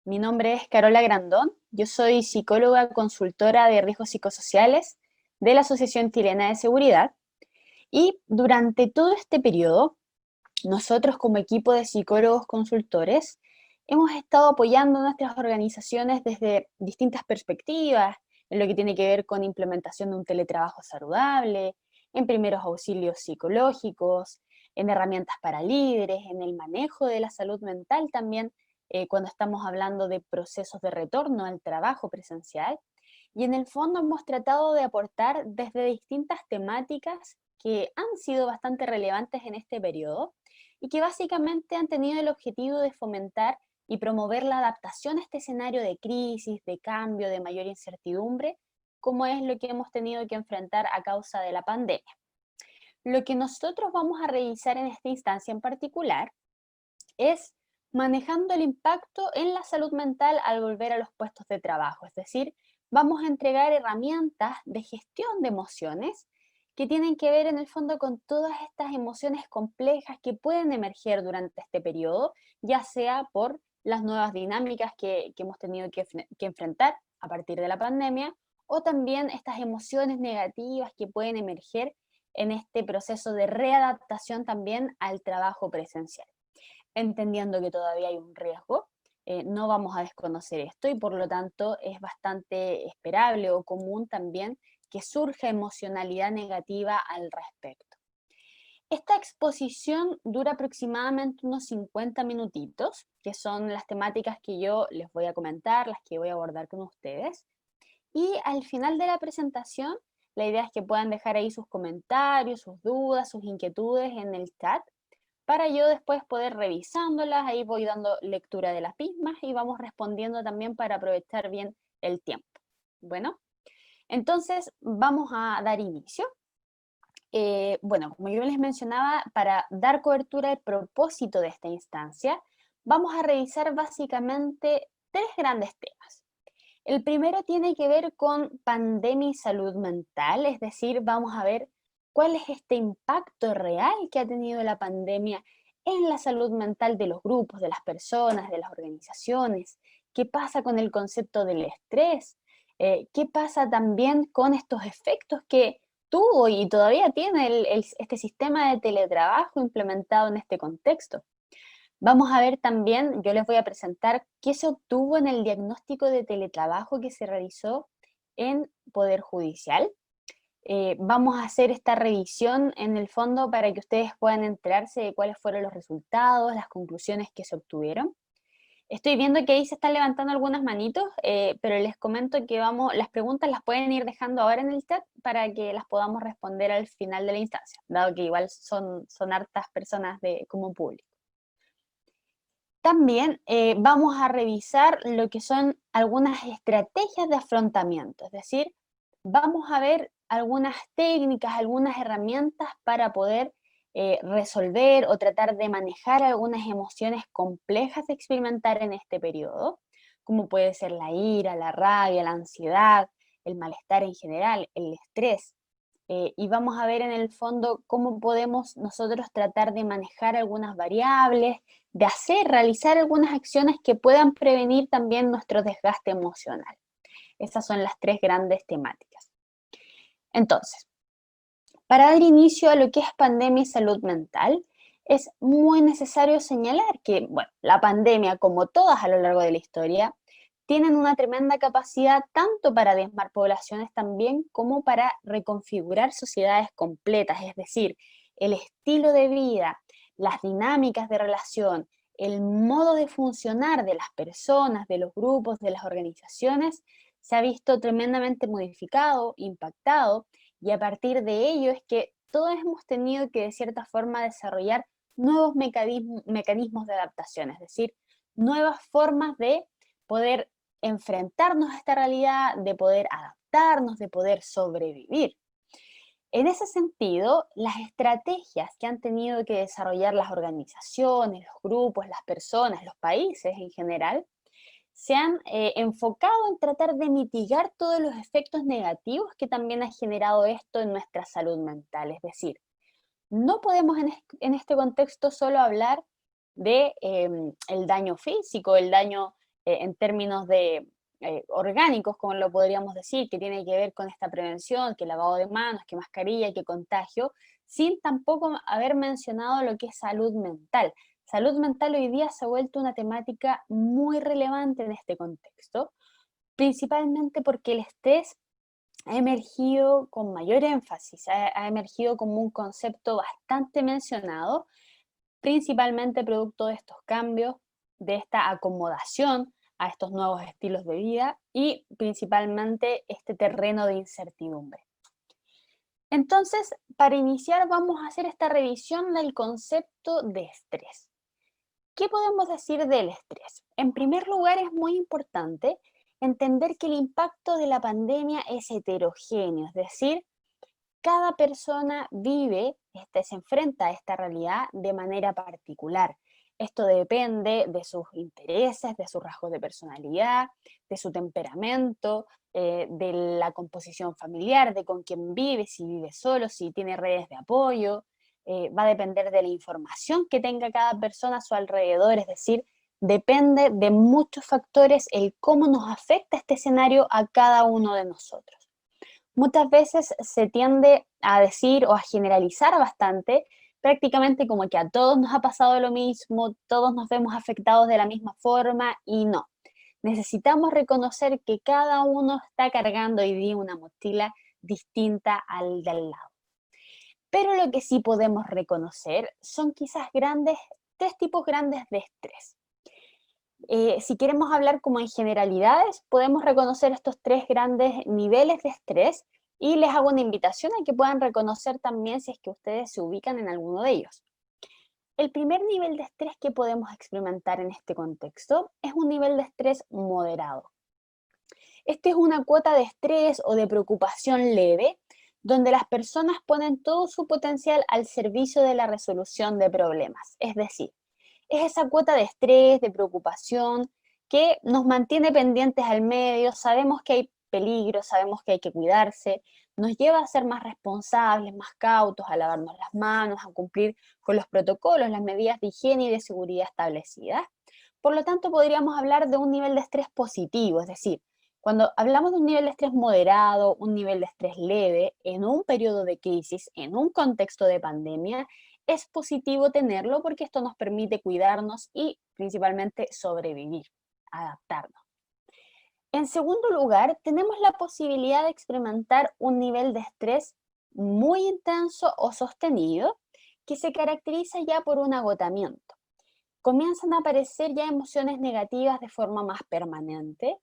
Mi nombre es Carola Grandón, yo soy psicóloga consultora de riesgos psicosociales de la Asociación Chilena de Seguridad y durante todo este periodo, nosotros como equipo de psicólogos consultores hemos estado apoyando a nuestras organizaciones desde distintas perspectivas, en lo que tiene que ver con implementación de un teletrabajo saludable, en primeros auxilios psicológicos, en herramientas para líderes, en el manejo de la salud mental también, cuando estamos hablando de procesos de retorno al trabajo presencial. Y en el fondo hemos tratado de aportar desde distintas temáticas que han sido bastante relevantes en este periodo y que básicamente han tenido el objetivo de fomentar y promover la adaptación a este escenario de crisis, de cambio, de mayor incertidumbre, como es lo que hemos tenido que enfrentar a causa de la pandemia. Lo que nosotros vamos a revisar en esta instancia en particular es manejando el impacto en la salud mental al volver a los puestos de trabajo. Es decir, vamos a entregar herramientas de gestión de emociones que tienen que ver en el fondo con todas estas emociones complejas que pueden emerger durante este periodo, ya sea por las nuevas dinámicas que hemos tenido que enfrentar a partir de la pandemia, o también estas emociones negativas que pueden emerger en este proceso de readaptación también al trabajo presencial. Entendiendo que todavía hay un riesgo, no vamos a desconocer esto y por lo tanto es bastante esperable o común también que surja emocionalidad negativa al respecto. Esta exposición dura aproximadamente unos 50 minutitos, que son las temáticas que yo les voy a comentar, las que voy a abordar con ustedes. Y al final de la presentación, la idea es que puedan dejar ahí sus comentarios, sus dudas, sus inquietudes en el chat para yo después poder revisándolas, ahí voy dando lectura de las mismas y vamos respondiendo también para aprovechar bien el tiempo. Bueno, entonces vamos a dar inicio. Bueno, como yo les mencionaba, para dar cobertura al propósito de esta instancia, vamos a revisar básicamente tres grandes temas. El primero tiene que ver con pandemia y salud mental, es decir, vamos a ver cuál es este impacto real que ha tenido la pandemia en la salud mental de los grupos, de las personas, de las organizaciones, qué pasa con el concepto del estrés, qué pasa también con estos efectos que tuvo y todavía tiene este sistema de teletrabajo implementado en este contexto. Vamos a ver también, yo les voy a presentar qué se obtuvo en el diagnóstico de teletrabajo que se realizó en Poder Judicial. Vamos a hacer esta revisión en el fondo para que ustedes puedan enterarse de cuáles fueron los resultados, las conclusiones que se obtuvieron. Estoy viendo que ahí se están levantando algunas manitos, pero les comento que las preguntas las pueden ir dejando ahora en el chat para que las podamos responder al final de la instancia, dado que igual son hartas personas como público. También vamos a revisar lo que son algunas estrategias de afrontamiento, es decir, vamos a ver algunas técnicas, algunas herramientas para poder resolver o tratar de manejar algunas emociones complejas de experimentar en este periodo, como puede ser la ira, la rabia, la ansiedad, el malestar en general, el estrés. Y vamos a ver en el fondo cómo podemos nosotros tratar de manejar algunas variables, de realizar algunas acciones que puedan prevenir también nuestro desgaste emocional. Esas son las tres grandes temáticas. Entonces, para dar inicio a lo que es pandemia y salud mental, es muy necesario señalar que, bueno, la pandemia, como todas a lo largo de la historia, tienen una tremenda capacidad tanto para diezmar poblaciones también como para reconfigurar sociedades completas, es decir, el estilo de vida, las dinámicas de relación, el modo de funcionar de las personas, de los grupos, de las organizaciones, se ha visto tremendamente modificado, impactado, y a partir de ello es que todos hemos tenido que de cierta forma desarrollar nuevos mecanismos de adaptación, es decir, nuevas formas de poder enfrentarnos a esta realidad, de poder adaptarnos, de poder sobrevivir. En ese sentido, las estrategias que han tenido que desarrollar las organizaciones, los grupos, las personas, los países en general, se han enfocado en tratar de mitigar todos los efectos negativos que también ha generado esto en nuestra salud mental. Es decir, no podemos en este contexto solo hablar de el daño físico, el daño en términos de orgánicos, como lo podríamos decir, que tiene que ver con esta prevención, que lavado de manos, que mascarilla, que contagio, sin tampoco haber mencionado lo que es salud mental. Salud mental hoy día se ha vuelto una temática muy relevante en este contexto, principalmente porque el estrés ha emergido con mayor énfasis, ha emergido como un concepto bastante mencionado, principalmente producto de estos cambios, de esta acomodación a estos nuevos estilos de vida y principalmente este terreno de incertidumbre. Entonces, para iniciar vamos a hacer esta revisión del concepto de estrés. ¿Qué podemos decir del estrés? En primer lugar, es muy importante entender que el impacto de la pandemia es heterogéneo, es decir, cada persona vive, se enfrenta a esta realidad de manera particular. Esto depende de sus intereses, de sus rasgos de personalidad, de su temperamento, de la composición familiar, de con quién vive, si vive solo, si tiene redes de apoyo. Va a depender de la información que tenga cada persona a su alrededor, es decir, depende de muchos factores el cómo nos afecta este escenario a cada uno de nosotros. Muchas veces se tiende a decir o a generalizar bastante, prácticamente como que a todos nos ha pasado lo mismo, todos nos vemos afectados de la misma forma y no. Necesitamos reconocer que cada uno está cargando hoy día una mochila distinta al de al lado. Pero lo que sí podemos reconocer son quizás tres tipos grandes de estrés. Si queremos hablar como en generalidades, podemos reconocer estos tres grandes niveles de estrés y les hago una invitación a que puedan reconocer también si es que ustedes se ubican en alguno de ellos. El primer nivel de estrés que podemos experimentar en este contexto es un nivel de estrés moderado. Este es una cuota de estrés o de preocupación leve, donde las personas ponen todo su potencial al servicio de la resolución de problemas. Es decir, es esa cuota de estrés, de preocupación, que nos mantiene pendientes al medio, sabemos que hay peligro, sabemos que hay que cuidarse, nos lleva a ser más responsables, más cautos, a lavarnos las manos, a cumplir con los protocolos, las medidas de higiene y de seguridad establecidas. Por lo tanto, podríamos hablar de un nivel de estrés positivo, es decir, cuando hablamos de un nivel de estrés moderado, un nivel de estrés leve, en un periodo de crisis, en un contexto de pandemia, es positivo tenerlo porque esto nos permite cuidarnos y principalmente sobrevivir, adaptarnos. En segundo lugar, tenemos la posibilidad de experimentar un nivel de estrés muy intenso o sostenido que se caracteriza ya por un agotamiento. Comienzan a aparecer ya emociones negativas de forma más permanente.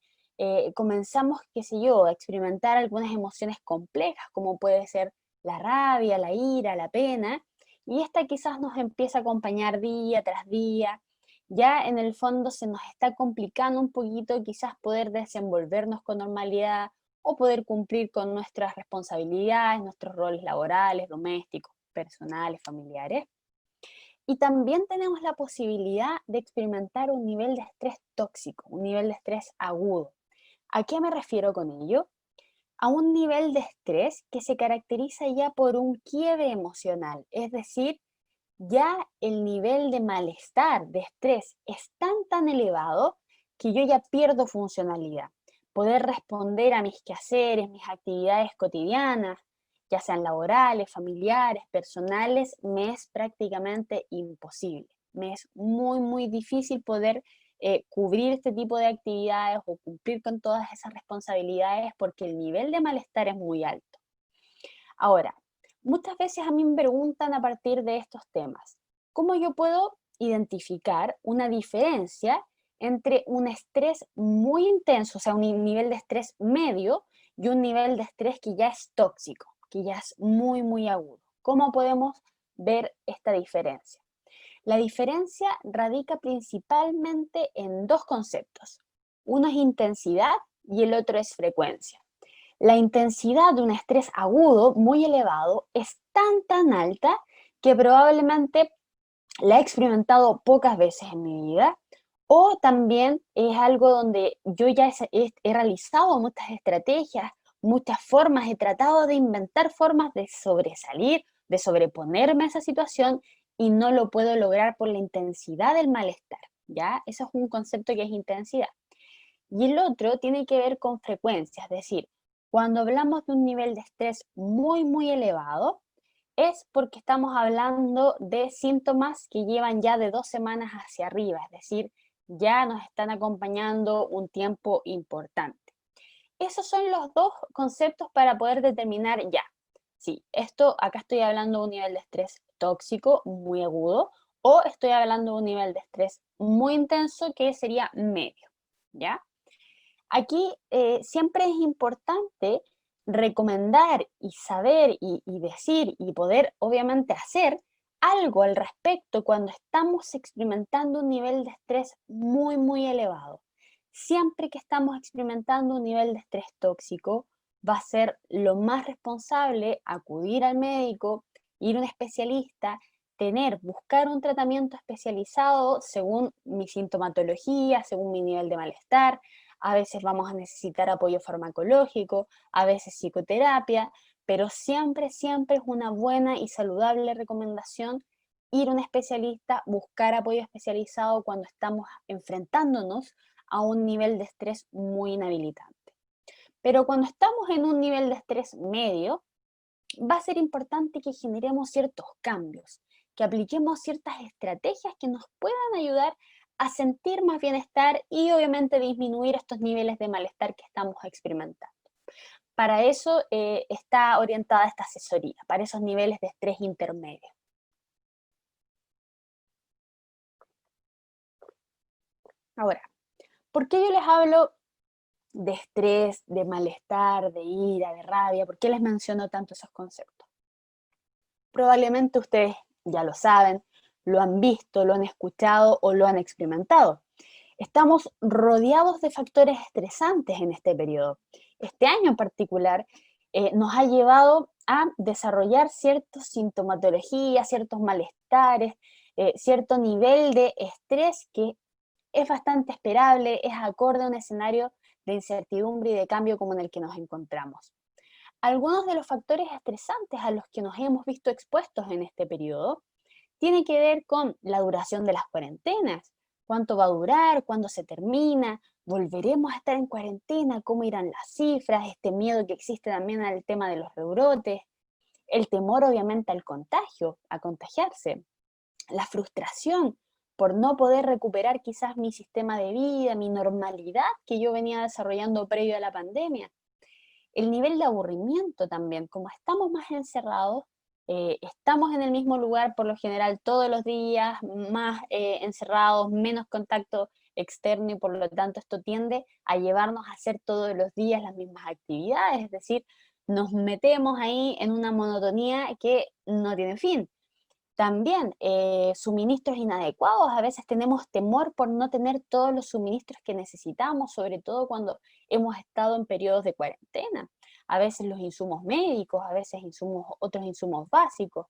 Comenzamos, qué sé yo, a experimentar algunas emociones complejas, como puede ser la rabia, la ira, la pena, y esta quizás nos empieza a acompañar día tras día. Ya en el fondo se nos está complicando un poquito quizás poder desenvolvernos con normalidad o poder cumplir con nuestras responsabilidades, nuestros roles laborales, domésticos, personales, familiares. Y también tenemos la posibilidad de experimentar un nivel de estrés tóxico, un nivel de estrés agudo. ¿A qué me refiero con ello? A un nivel de estrés que se caracteriza ya por un quiebre emocional, es decir, ya el nivel de malestar, de estrés, es tan elevado que yo ya pierdo funcionalidad. Poder responder a mis quehaceres, mis actividades cotidianas, ya sean laborales, familiares, personales, me es prácticamente imposible. Me es muy difícil poder cubrir este tipo de actividades o cumplir con todas esas responsabilidades porque el nivel de malestar es muy alto. Ahora, muchas veces a mí me preguntan a partir de estos temas, ¿cómo yo puedo identificar una diferencia entre un estrés muy intenso, o sea, un nivel de estrés medio y un nivel de estrés que ya es tóxico, que ya es muy agudo? ¿Cómo podemos ver esta diferencia? La diferencia radica principalmente en dos conceptos. Uno es intensidad y el otro es frecuencia. La intensidad de un estrés agudo muy elevado es tan alta que probablemente la he experimentado pocas veces en mi vida, o también es algo donde yo ya he realizado muchas estrategias, muchas formas, he tratado de inventar formas de sobresalir, de sobreponerme a esa situación y no lo puedo lograr por la intensidad del malestar, ¿ya? Eso es un concepto que es intensidad. y el otro tiene que ver con frecuencia, es decir, cuando hablamos de un nivel de estrés muy, muy elevado, es porque estamos hablando de síntomas que llevan ya de 2 semanas hacia arriba, es decir, ya nos están acompañando un tiempo importante. Esos son los dos conceptos para poder determinar ya. Sí, acá estoy hablando de un nivel de estrés tóxico muy agudo o estoy hablando de un nivel de estrés muy intenso que sería medio, ¿ya? Aquí siempre es importante recomendar y saber y decir y poder obviamente hacer algo al respecto cuando estamos experimentando un nivel de estrés muy, muy elevado. Siempre que estamos experimentando un nivel de estrés tóxico, va a ser lo más responsable acudir al médico, ir a un especialista, buscar un tratamiento especializado según mi sintomatología, según mi nivel de malestar. A veces vamos a necesitar apoyo farmacológico, a veces psicoterapia, pero siempre, siempre es una buena y saludable recomendación ir a un especialista, buscar apoyo especializado cuando estamos enfrentándonos a un nivel de estrés muy inhabilitante. Pero cuando estamos en un nivel de estrés medio, va a ser importante que generemos ciertos cambios, que apliquemos ciertas estrategias que nos puedan ayudar a sentir más bienestar y obviamente disminuir estos niveles de malestar que estamos experimentando. Para eso está orientada esta asesoría, para esos niveles de estrés intermedio. Ahora, ¿por qué yo les hablo de estrés, de malestar, de ira, de rabia? ¿Por qué les menciono tanto esos conceptos? Probablemente ustedes ya lo saben, lo han visto, lo han escuchado o lo han experimentado. Estamos rodeados de factores estresantes en este periodo. Este año en particular nos ha llevado a desarrollar ciertas sintomatologías, ciertos malestares, cierto nivel de estrés que es bastante esperable, es acorde a un escenario de incertidumbre y de cambio como en el que nos encontramos. Algunos de los factores estresantes a los que nos hemos visto expuestos en este periodo tienen que ver con la duración de las cuarentenas, cuánto va a durar, cuándo se termina, volveremos a estar en cuarentena, cómo irán las cifras, este miedo que existe también al tema de los rebrotes, el temor obviamente al contagio, a contagiarse, la frustración por no poder recuperar quizás mi sistema de vida, mi normalidad que yo venía desarrollando previo a la pandemia. El nivel de aburrimiento también, como estamos más encerrados, estamos en el mismo lugar por lo general todos los días, más encerrados, menos contacto externo y por lo tanto esto tiende a llevarnos a hacer todos los días las mismas actividades, es decir, nos metemos ahí en una monotonía que no tiene fin. También suministros inadecuados, a veces tenemos temor por no tener todos los suministros que necesitamos, sobre todo cuando hemos estado en periodos de cuarentena. A veces los insumos médicos, a veces otros insumos básicos.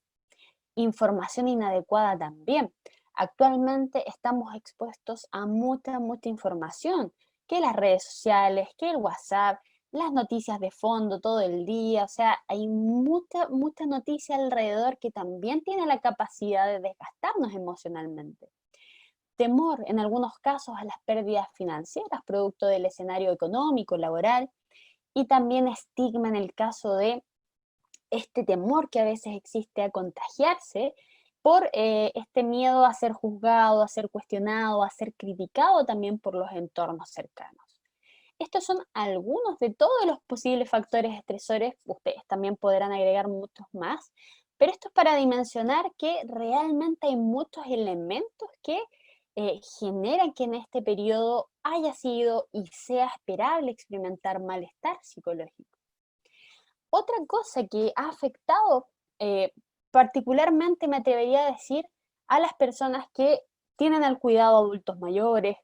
Información inadecuada también. Actualmente estamos expuestos a mucha, mucha información, que las redes sociales, que el WhatsApp, las noticias de fondo todo el día, o sea, hay mucha, mucha noticia alrededor que también tiene la capacidad de desgastarnos emocionalmente. Temor en algunos casos a las pérdidas financieras producto del escenario económico, laboral, y también estigma en el caso de este temor que a veces existe a contagiarse por este miedo a ser juzgado, a ser cuestionado, a ser criticado también por los entornos cercanos. Estos son algunos de todos los posibles factores estresores, ustedes también podrán agregar muchos más, pero esto es para dimensionar que realmente hay muchos elementos que generan que en este periodo haya sido y sea esperable experimentar malestar psicológico. Otra cosa que ha afectado particularmente, me atrevería a decir, a las personas que tienen al cuidado a adultos mayores,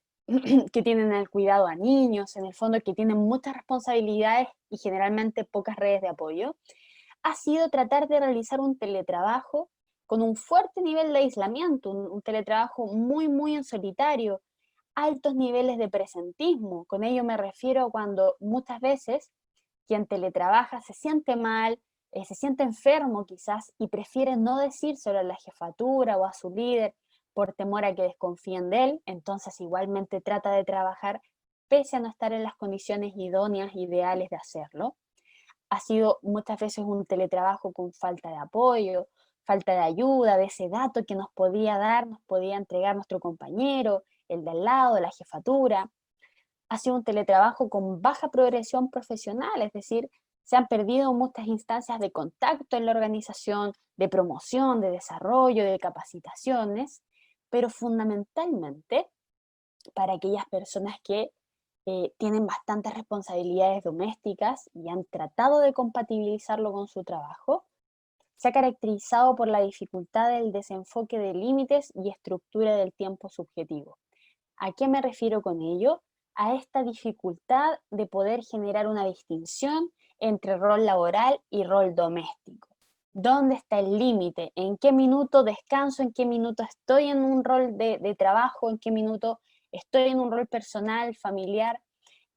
que tienen al cuidado a niños, en el fondo que tienen muchas responsabilidades y generalmente pocas redes de apoyo, ha sido tratar de realizar un teletrabajo con un fuerte nivel de aislamiento, un teletrabajo muy, muy en solitario, altos niveles de presentismo. Con ello me refiero cuando muchas veces quien teletrabaja se siente mal, se siente enfermo quizás y prefiere no decírselo a la jefatura o a su líder por temor a que desconfíen de él, entonces igualmente trata de trabajar pese a no estar en las condiciones idóneas, ideales de hacerlo. Ha sido muchas veces un teletrabajo con falta de apoyo, falta de ayuda, de ese dato que nos podía dar, nos podía entregar nuestro compañero, el de al lado, la jefatura. Ha sido un teletrabajo con baja progresión profesional, es decir, se han perdido muchas instancias de contacto en la organización, de promoción, de desarrollo, de capacitaciones, pero fundamentalmente para aquellas personas que tienen bastantes responsabilidades domésticas y han tratado de compatibilizarlo con su trabajo, se ha caracterizado por la dificultad del desenfoque de límites y estructura del tiempo subjetivo. ¿A qué me refiero con ello? A esta dificultad de poder generar una distinción entre rol laboral y rol doméstico. ¿Dónde está el límite? ¿En qué minuto descanso? ¿En qué minuto estoy en un rol de trabajo? ¿En qué minuto estoy en un rol personal, familiar?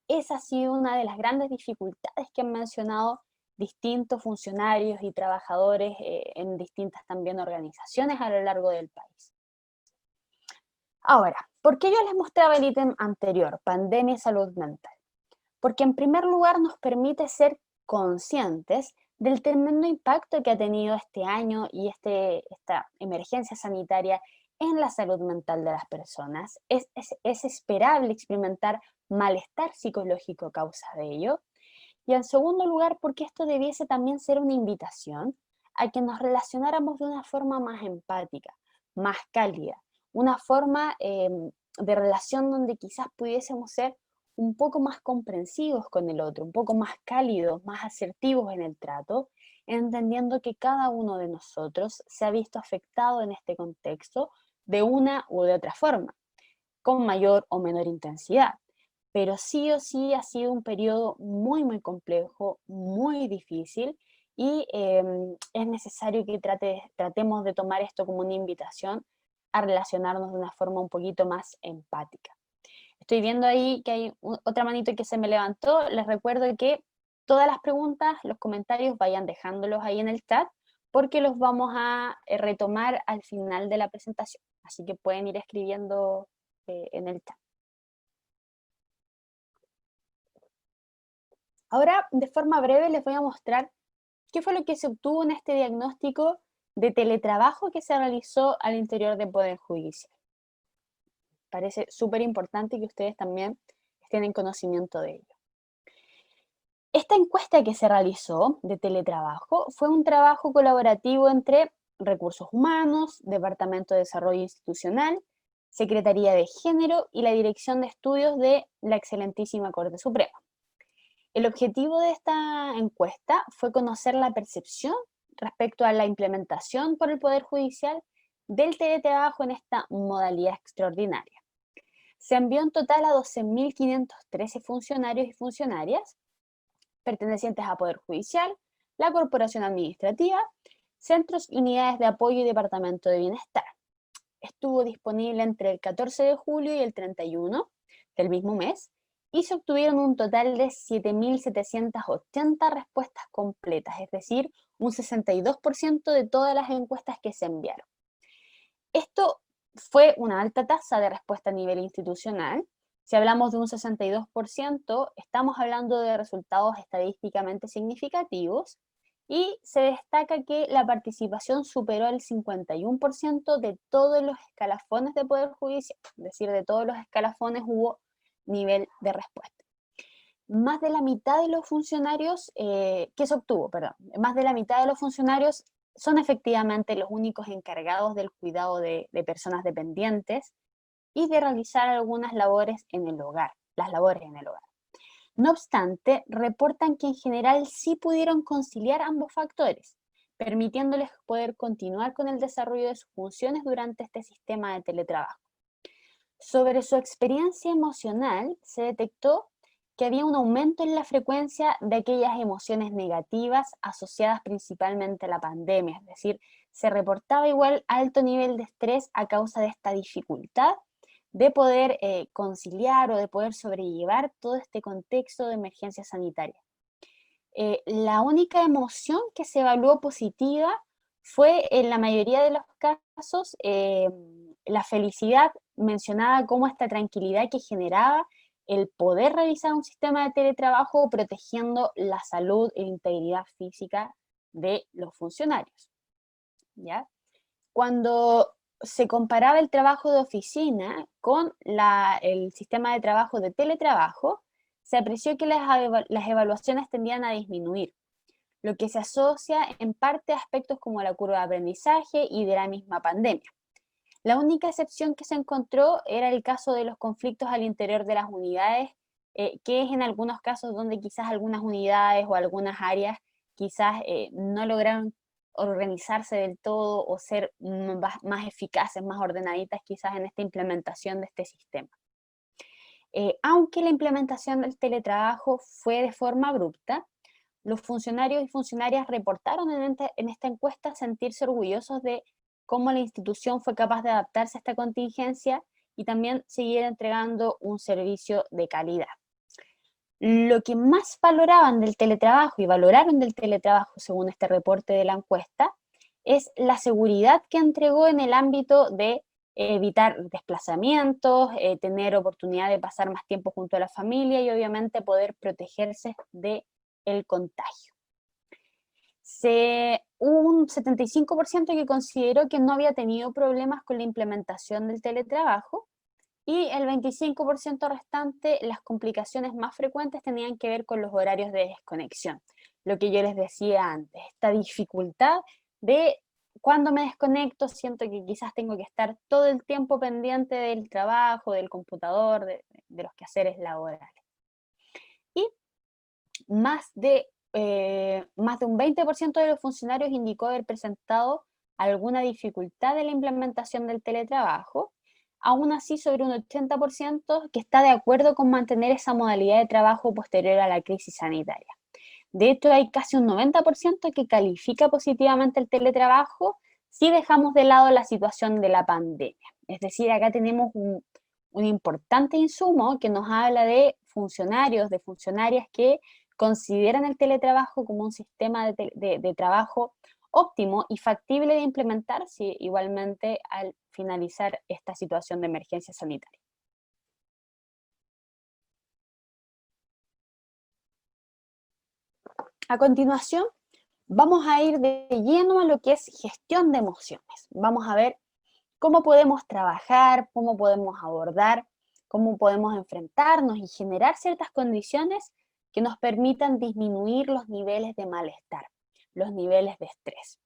Esa ha sido una de las grandes dificultades que han mencionado distintos funcionarios y trabajadores en distintas también organizaciones a lo largo del país. Ahora, ¿por qué yo les mostraba el ítem anterior, pandemia y salud mental? Porque en primer lugar nos permite ser conscientes del tremendo impacto que ha tenido este año y esta emergencia sanitaria en la salud mental de las personas. Es esperable experimentar malestar psicológico a causa de ello. Y en segundo lugar, porque esto debiese también ser una invitación a que nos relacionáramos de una forma más empática, más cálida, una forma de relación donde quizás pudiésemos ser un poco más comprensivos con el otro, un poco más cálidos, más asertivos en el trato, entendiendo que cada uno de nosotros se ha visto afectado en este contexto de una u de otra forma, con mayor o menor intensidad. Pero sí o sí ha sido un periodo muy, muy complejo, muy difícil, y es necesario que tratemos de tomar esto como una invitación a relacionarnos de una forma un poquito más empática. Estoy viendo ahí que hay otra manito que se me levantó. Les recuerdo que todas las preguntas, los comentarios, vayan dejándolos ahí en el chat, porque los vamos a retomar al final de la presentación. Así que pueden ir escribiendo en el chat. Ahora, de forma breve, les voy a mostrar qué fue lo que se obtuvo en este diagnóstico de teletrabajo que se realizó al interior del Poder Judicial. Parece súper importante que ustedes también estén en conocimiento de ello. Esta encuesta que se realizó de teletrabajo fue un trabajo colaborativo entre Recursos Humanos, Departamento de Desarrollo Institucional, Secretaría de Género y la Dirección de Estudios de la excelentísima Corte Suprema. El objetivo de esta encuesta fue conocer la percepción respecto a la implementación por el Poder Judicial del teletrabajo en esta modalidad extraordinaria. Se envió en total a 12.513 funcionarios y funcionarias pertenecientes a Poder Judicial, la Corporación Administrativa, centros y unidades de apoyo y Departamento de Bienestar. Estuvo disponible entre el 14 de julio y el 31 del mismo mes, y se obtuvieron un total de 7.780 respuestas completas, es decir, un 62% de todas las encuestas que se enviaron. Esto fue una alta tasa de respuesta a nivel institucional. Si hablamos de un 62%, estamos hablando de resultados estadísticamente significativos, y se destaca que la participación superó el 51% de todos los escalafones de Poder Judicial, es decir, de todos los escalafones hubo nivel de respuesta. Más de la mitad de los funcionarios, que se obtuvo, perdón, más de la mitad de los funcionarios son efectivamente los únicos encargados del cuidado de personas dependientes y de realizar algunas labores en el hogar, las labores en el hogar. No obstante, reportan que en general sí pudieron conciliar ambos factores, permitiéndoles poder continuar con el desarrollo de sus funciones durante este sistema de teletrabajo. Sobre su experiencia emocional, se detectó que había un aumento en la frecuencia de aquellas emociones negativas asociadas principalmente a la pandemia, es decir, se reportaba igual alto nivel de estrés a causa de esta dificultad de poder conciliar o de poder sobrellevar todo este contexto de emergencia sanitaria. La única emoción que se evaluó positiva fue, en la mayoría de los casos, la felicidad, mencionada como esta tranquilidad que generaba el poder realizar un sistema de teletrabajo protegiendo la salud e integridad física de los funcionarios, ¿ya? Cuando se comparaba el trabajo de oficina con el sistema de trabajo de teletrabajo, se apreció que las evaluaciones tendían a disminuir, lo que se asocia en parte a aspectos como la curva de aprendizaje y de la misma pandemia. La única excepción que se encontró era el caso de los conflictos al interior de las unidades, que es en algunos casos donde quizás algunas unidades o algunas áreas quizás no lograron organizarse del todo o ser más eficaces, más ordenaditas quizás en esta implementación de este sistema. Aunque la implementación del teletrabajo fue de forma abrupta, los funcionarios y funcionarias reportaron en esta encuesta sentirse orgullosos de cómo la institución fue capaz de adaptarse a esta contingencia y también seguir entregando un servicio de calidad. Lo que más valoraban del teletrabajo y valoraron del teletrabajo, según este reporte de la encuesta, es la seguridad que entregó en el ámbito de evitar desplazamientos, tener oportunidad de pasar más tiempo junto a la familia y obviamente poder protegerse del contagio. Hubo un 75% que consideró que no había tenido problemas con la implementación del teletrabajo y el 25% restante, las complicaciones más frecuentes tenían que ver con los horarios de desconexión. Lo que yo les decía antes, esta dificultad de cuando me desconecto, siento que quizás tengo que estar todo el tiempo pendiente del trabajo, del computador, de los quehaceres laborales. Y más de un 20% de los funcionarios indicó haber presentado alguna dificultad en la implementación del teletrabajo. Aún así, sobre un 80% que está de acuerdo con mantener esa modalidad de trabajo posterior a la crisis sanitaria. De hecho, hay casi un 90% que califica positivamente el teletrabajo si dejamos de lado la situación de la pandemia. Es decir, acá tenemos un importante insumo que nos habla de funcionarios, de funcionarias que consideran el teletrabajo como un sistema de trabajo óptimo y factible de implementar si igualmente al finalizar esta situación de emergencia sanitaria. A continuación, vamos a ir de lleno a lo que es gestión de emociones. Vamos a ver cómo podemos trabajar, cómo podemos abordar, cómo podemos enfrentarnos y generar ciertas condiciones que nos permitan disminuir los niveles de malestar, los niveles de estrés.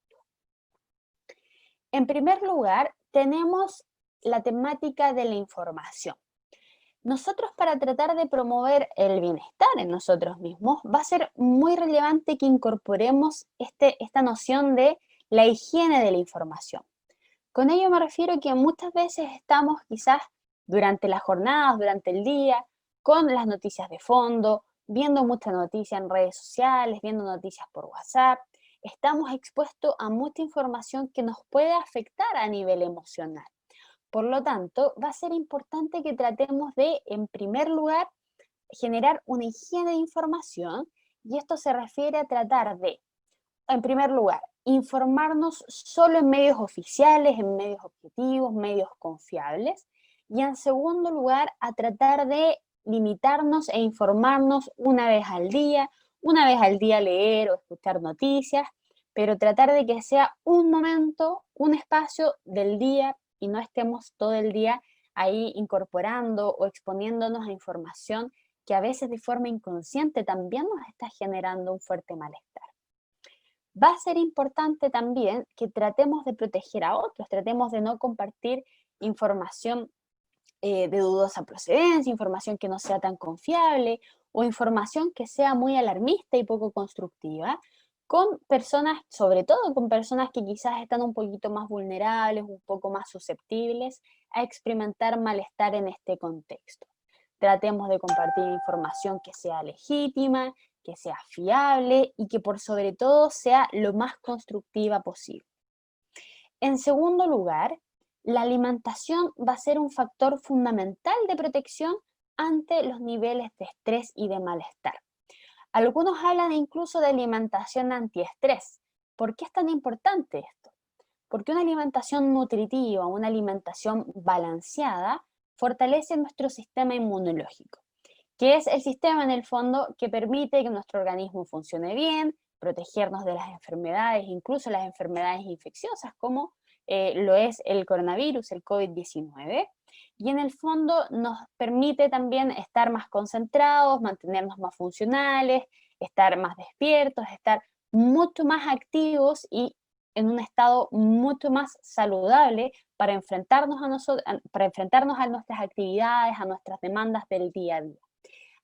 En primer lugar, tenemos la temática de la información. Nosotros, para tratar de promover el bienestar en nosotros mismos, va a ser muy relevante que incorporemos esta noción de la higiene de la información. Con ello me refiero a que muchas veces estamos quizás durante las jornadas, durante el día, con las noticias de fondo, viendo mucha noticia en redes sociales, viendo noticias por WhatsApp. Estamos expuestos a mucha información que nos puede afectar a nivel emocional. Por lo tanto, va a ser importante que tratemos de, en primer lugar, generar una higiene de información, y esto se refiere a tratar de, en primer lugar, informarnos solo en medios oficiales, en medios objetivos, medios confiables, y en segundo lugar, a tratar de limitarnos e informarnos una vez al día leer o escuchar noticias, pero tratar de que sea un momento, un espacio del día y no estemos todo el día ahí incorporando o exponiéndonos a información que a veces de forma inconsciente también nos está generando un fuerte malestar. Va a ser importante también que tratemos de proteger a otros, tratemos de no compartir información de dudosa procedencia, información que no sea tan confiable o información que sea muy alarmista y poco constructiva, con personas, sobre todo con personas que quizás están un poquito más vulnerables, un poco más susceptibles a experimentar malestar en este contexto. Tratemos de compartir información que sea legítima, que sea fiable y que por sobre todo sea lo más constructiva posible. En segundo lugar, la alimentación va a ser un factor fundamental de protección ante los niveles de estrés y de malestar. Algunos hablan incluso de alimentación antiestrés. ¿Por qué es tan importante esto? Porque una alimentación nutritiva, una alimentación balanceada, fortalece nuestro sistema inmunológico. que es el sistema en el fondo que permite que nuestro organismo funcione bien, protegernos de las enfermedades, incluso las enfermedades infecciosas, como lo es el coronavirus, el COVID-19, y en el fondo nos permite también estar más concentrados, mantenernos más funcionales, estar más despiertos, estar mucho más activos y en un estado mucho más saludable para enfrentarnos para enfrentarnos a nuestras actividades, a nuestras demandas del día a día.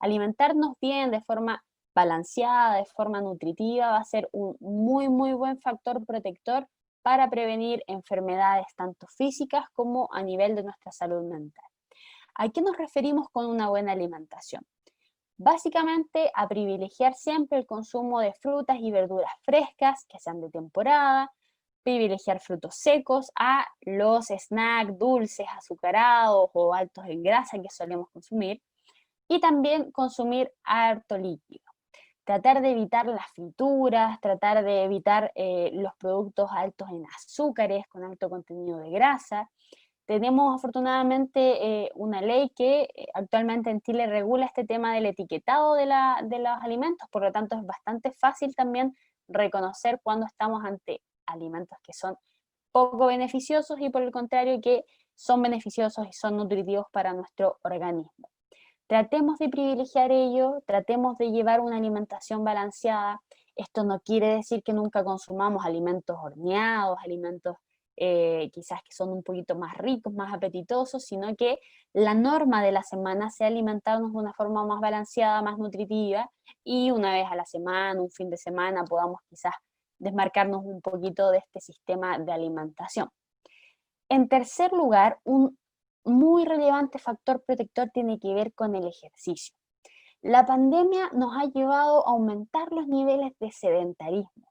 Alimentarnos bien de forma balanceada, de forma nutritiva, va a ser un muy, muy buen factor protector para prevenir enfermedades tanto físicas como a nivel de nuestra salud mental. ¿A qué nos referimos con una buena alimentación? Básicamente a privilegiar siempre el consumo de frutas y verduras frescas que sean de temporada, privilegiar frutos secos a los snacks dulces, azucarados o altos en grasa que solemos consumir, y también consumir harto líquido. Tratar de evitar las frituras, tratar de evitar los productos altos en azúcares, con alto contenido de grasa. Tenemos afortunadamente una ley que actualmente en Chile regula este tema del etiquetado de los alimentos, por lo tanto es bastante fácil también reconocer cuando estamos ante alimentos que son poco beneficiosos y por el contrario que son beneficiosos y son nutritivos para nuestro organismo. Tratemos de privilegiar ello, tratemos de llevar una alimentación balanceada. Esto no quiere decir que nunca consumamos alimentos horneados, alimentos quizás que son un poquito más ricos, más apetitosos, sino que la norma de la semana sea alimentarnos de una forma más balanceada, más nutritiva, y una vez a la semana, un fin de semana, podamos quizás desmarcarnos un poquito de este sistema de alimentación. En tercer lugar, un muy relevante factor protector tiene que ver con el ejercicio. La pandemia nos ha llevado a aumentar los niveles de sedentarismo,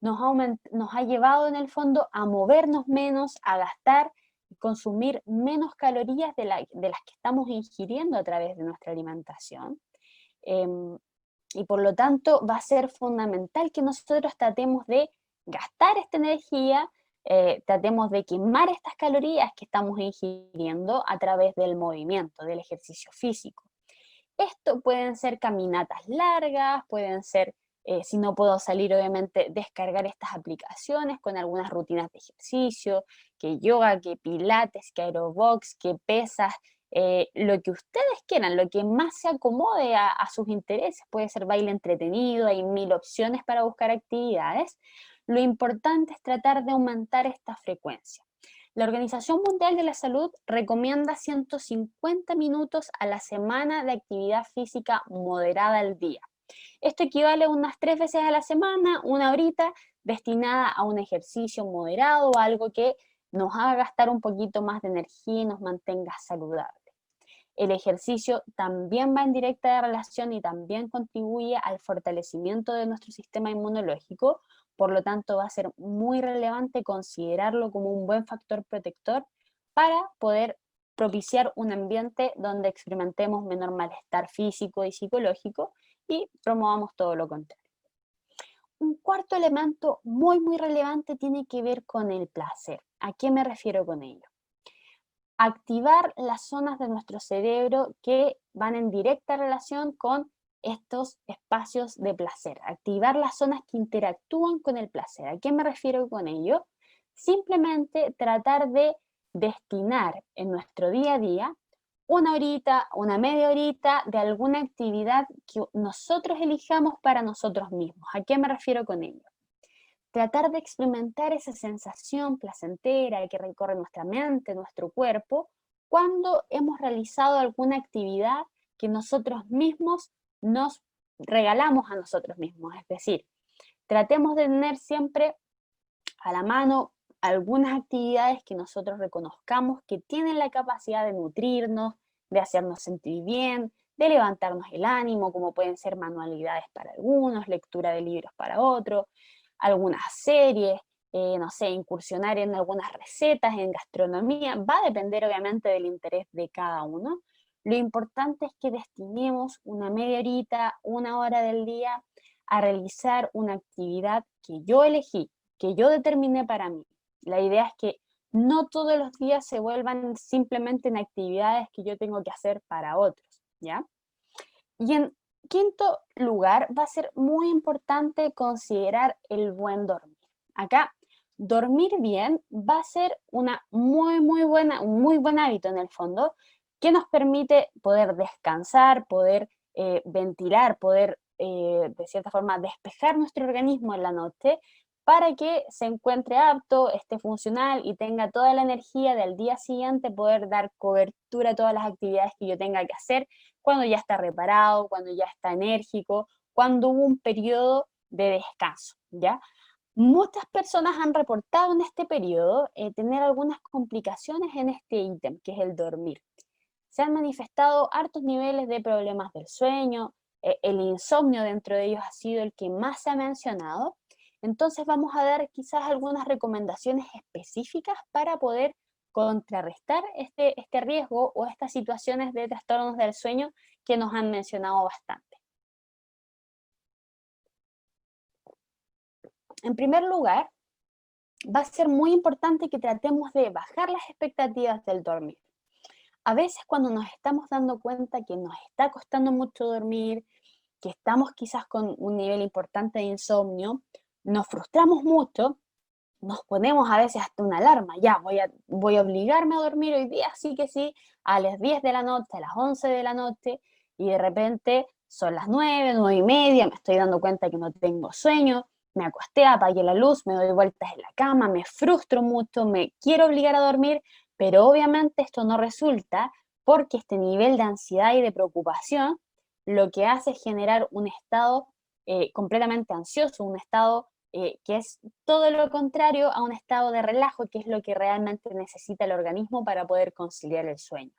nos ha llevado en el fondo a movernos menos, a gastar y consumir menos calorías de las que estamos ingiriendo a través de nuestra alimentación. Y por lo tanto va a ser fundamental que nosotros tratemos de gastar esta energía, tratemos de quemar estas calorías que estamos ingiriendo a través del movimiento, del ejercicio físico. Esto pueden ser caminatas largas, pueden ser, si no puedo salir, obviamente, descargar estas aplicaciones con algunas rutinas de ejercicio, que yoga, que pilates, que aerobox, que pesas, lo que ustedes quieran, lo que más se acomode a sus intereses. Puede ser baile entretenido, hay 1000 opciones para buscar actividades. Lo importante es tratar de aumentar esta frecuencia. La Organización Mundial de la Salud recomienda 150 minutos a la semana de actividad física moderada al día. Esto equivale a unas 3 veces a la semana, una horita destinada a un ejercicio moderado o algo que nos haga gastar un poquito más de energía y nos mantenga saludables. El ejercicio también va en directa relación y también contribuye al fortalecimiento de nuestro sistema inmunológico, por lo tanto va a ser muy relevante considerarlo como un buen factor protector para poder propiciar un ambiente donde experimentemos menor malestar físico y psicológico y promovamos todo lo contrario. Un cuarto elemento muy, muy relevante tiene que ver con el placer. ¿A qué me refiero con ello? Activar las zonas de nuestro cerebro que van en directa relación con estos espacios de placer, activar las zonas que interactúan con el placer. ¿A qué me refiero con ello? Simplemente tratar de destinar en nuestro día a día una horita, una media horita de alguna actividad que nosotros elijamos para nosotros mismos. ¿A qué me refiero con ello? Tratar de experimentar esa sensación placentera que recorre nuestra mente, nuestro cuerpo, cuando hemos realizado alguna actividad que nosotros mismos nos regalamos a nosotros mismos. Es decir, tratemos de tener siempre a la mano algunas actividades que nosotros reconozcamos que tienen la capacidad de nutrirnos, de hacernos sentir bien, de levantarnos el ánimo, como pueden ser manualidades para algunos, lectura de libros para otros, algunas series, no sé, incursionar en algunas recetas, en gastronomía, va a depender obviamente del interés de cada uno. Lo importante es que destinemos una media horita, una hora del día a realizar una actividad que yo elegí, que yo determiné para mí. La idea es que no todos los días se vuelvan simplemente en actividades que yo tengo que hacer para otros, ¿ya? Y en quinto lugar, va a ser muy importante considerar el buen dormir. Acá, dormir bien va a ser una un muy buen hábito en el fondo, que nos permite poder descansar, poder ventilar, poder de cierta forma despejar nuestro organismo en la noche para que se encuentre apto, esté funcional y tenga toda la energía del día siguiente, poder dar cobertura a todas las actividades que yo tenga que hacer cuando ya está reparado, cuando ya está enérgico, cuando hubo un periodo de descanso, ¿ya? Muchas personas han reportado en este periodo tener algunas complicaciones en este ítem, que es el dormir. Se han manifestado hartos niveles de problemas del sueño, el insomnio dentro de ellos ha sido el que más se ha mencionado. Entonces vamos a dar quizás algunas recomendaciones específicas para poder contrarrestar este riesgo o estas situaciones de trastornos del sueño que nos han mencionado bastante. En primer lugar, va a ser muy importante que tratemos de bajar las expectativas del dormir. A veces cuando nos estamos dando cuenta que nos está costando mucho dormir, que estamos quizás con un nivel importante de insomnio, nos frustramos mucho, nos ponemos a veces hasta una alarma, ya voy a obligarme a dormir hoy día, sí que sí, a las 10 de la noche, a las 11 de la noche, y de repente son las 9, 9 y media, me estoy dando cuenta que no tengo sueño, me acosté, apagué la luz, me doy vueltas en la cama, me frustro mucho, me quiero obligar a dormir, pero obviamente esto no resulta porque este nivel de ansiedad y de preocupación lo que hace es generar un estado completamente ansioso, un estado que es todo lo contrario a un estado de relajo, que es lo que realmente necesita el organismo para poder conciliar el sueño.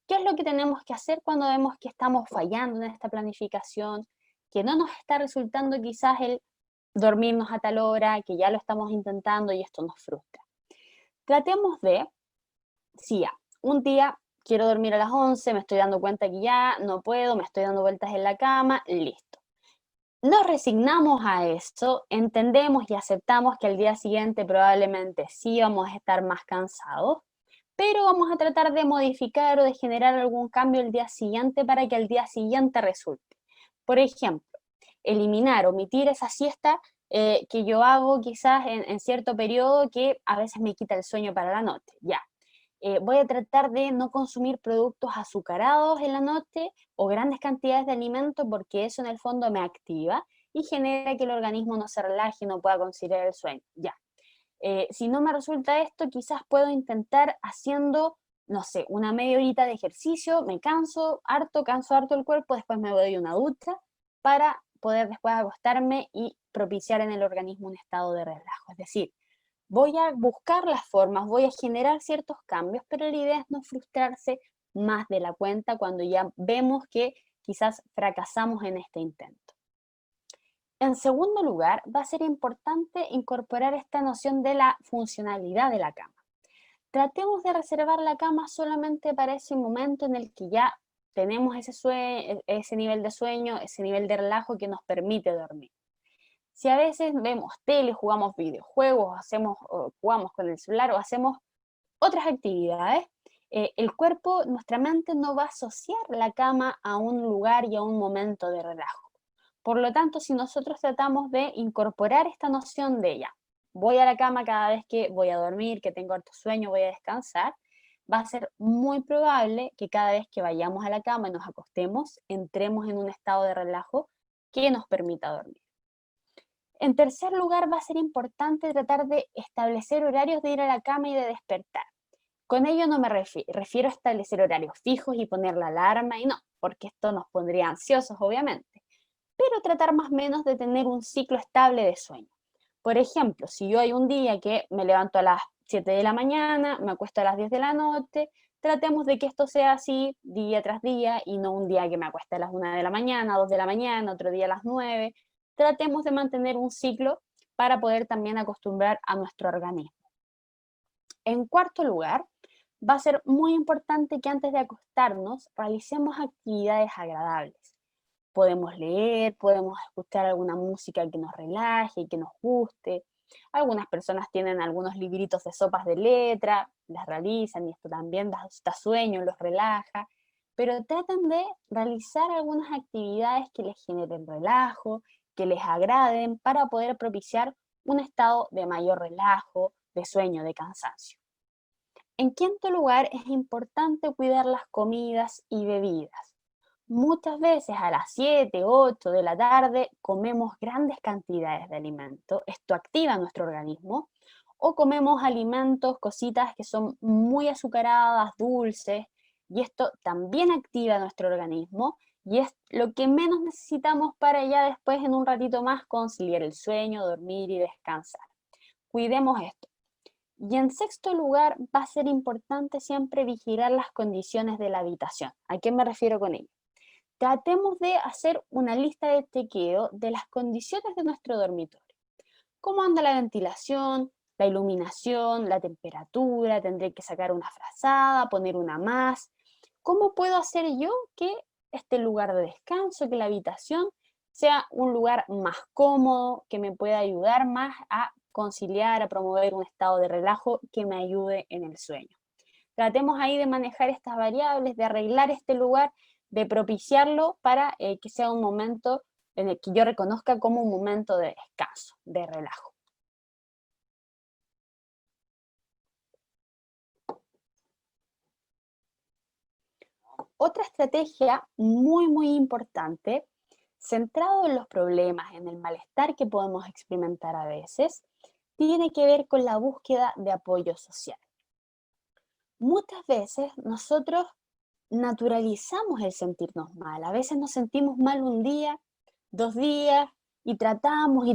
¿Qué es lo que tenemos que hacer cuando vemos que estamos fallando en esta planificación, que no nos está resultando quizás el dormirnos a tal hora, que ya lo estamos intentando y esto nos frustra? Tratemos de, si ya, un día quiero dormir a las 11, me estoy dando cuenta que ya no puedo, me estoy dando vueltas en la cama, listo. Nos resignamos a esto, entendemos y aceptamos que al día siguiente probablemente sí vamos a estar más cansados, pero vamos a tratar de modificar o de generar algún cambio el día siguiente para que al día siguiente resulte. Por ejemplo, eliminar, omitir esa siesta que yo hago quizás en cierto periodo que a veces me quita el sueño para la noche. Ya, voy a tratar de no consumir productos azucarados en la noche o grandes cantidades de alimentos porque eso en el fondo me activa y genera que el organismo no se relaje y no pueda conciliar el sueño. Ya. Si no me resulta esto, quizás puedo intentar haciendo, no sé, una media horita de ejercicio, me canso harto el cuerpo, después me doy una ducha para poder después acostarme y propiciar en el organismo un estado de relajo. Es decir, voy a buscar las formas, voy a generar ciertos cambios, pero la idea es no frustrarse más de la cuenta cuando ya vemos que quizás fracasamos en este intento. En segundo lugar, va a ser importante incorporar esta noción de la funcionalidad de la cama. Tratemos de reservar la cama solamente para ese momento en el que ya tenemos ese nivel de sueño, ese nivel de relajo que nos permite dormir. Si a veces vemos tele, jugamos videojuegos, o jugamos con el celular o hacemos otras actividades, el cuerpo, nuestra mente no va a asociar la cama a un lugar y a un momento de relajo. Por lo tanto, si nosotros tratamos de incorporar esta noción de ella, voy a la cama cada vez que voy a dormir, que tengo harto sueño, voy a descansar, va a ser muy probable que cada vez que vayamos a la cama y nos acostemos, entremos en un estado de relajo que nos permita dormir. En tercer lugar, va a ser importante tratar de establecer horarios de ir a la cama y de despertar. Con ello no me refiero a establecer horarios fijos y poner la alarma y no, porque esto nos pondría ansiosos, obviamente, pero tratar más o menos de tener un ciclo estable de sueño. Por ejemplo, si yo hay un día que me levanto a las 7 de la mañana, me acuesto a las 10 de la noche, tratemos de que esto sea así día tras día y no un día que me acueste a las 1 de la mañana, 2 de la mañana, otro día a las 9. Tratemos de mantener un ciclo para poder también acostumbrar a nuestro organismo. En cuarto lugar, va a ser muy importante que antes de acostarnos realicemos actividades agradables. Podemos leer, podemos escuchar alguna música que nos relaje y que nos guste. Algunas personas tienen algunos libritos de sopas de letra, las realizan y esto también da sueño, los relaja. pero traten de realizar algunas actividades que les generen relajo, que les agraden para poder propiciar un estado de mayor relajo, de sueño, de cansancio. En quinto lugar, es importante cuidar las comidas y bebidas. Muchas veces a las 7, 8 de la tarde comemos grandes cantidades de alimento, esto activa nuestro organismo, o comemos alimentos, cositas que son muy azucaradas, dulces, y esto también activa nuestro organismo, y es lo que menos necesitamos para ya después en un ratito más conciliar el sueño, dormir y descansar. Cuidemos esto. Y en sexto lugar, va a ser importante siempre vigilar las condiciones de la habitación. ¿A qué me refiero con ello? Tratemos de hacer una lista de chequeo de las condiciones de nuestro dormitorio. ¿Cómo anda la ventilación, la iluminación, la temperatura? ¿Tendré que sacar una frazada, poner una más? ¿Cómo puedo hacer yo que este lugar de descanso, que la habitación sea un lugar más cómodo, que me pueda ayudar más a conciliar, a promover un estado de relajo que me ayude en el sueño? Tratemos ahí de manejar estas variables, de arreglar este lugar, de propiciarlo para que sea un momento en el que yo reconozca como un momento de descanso, de relajo. Otra estrategia muy importante, centrado en los problemas, en el malestar que podemos experimentar a veces, tiene que ver con la búsqueda de apoyo social. Muchas veces nosotros naturalizamos el sentirnos mal. A veces nos sentimos mal un día, 2 días, y tratamos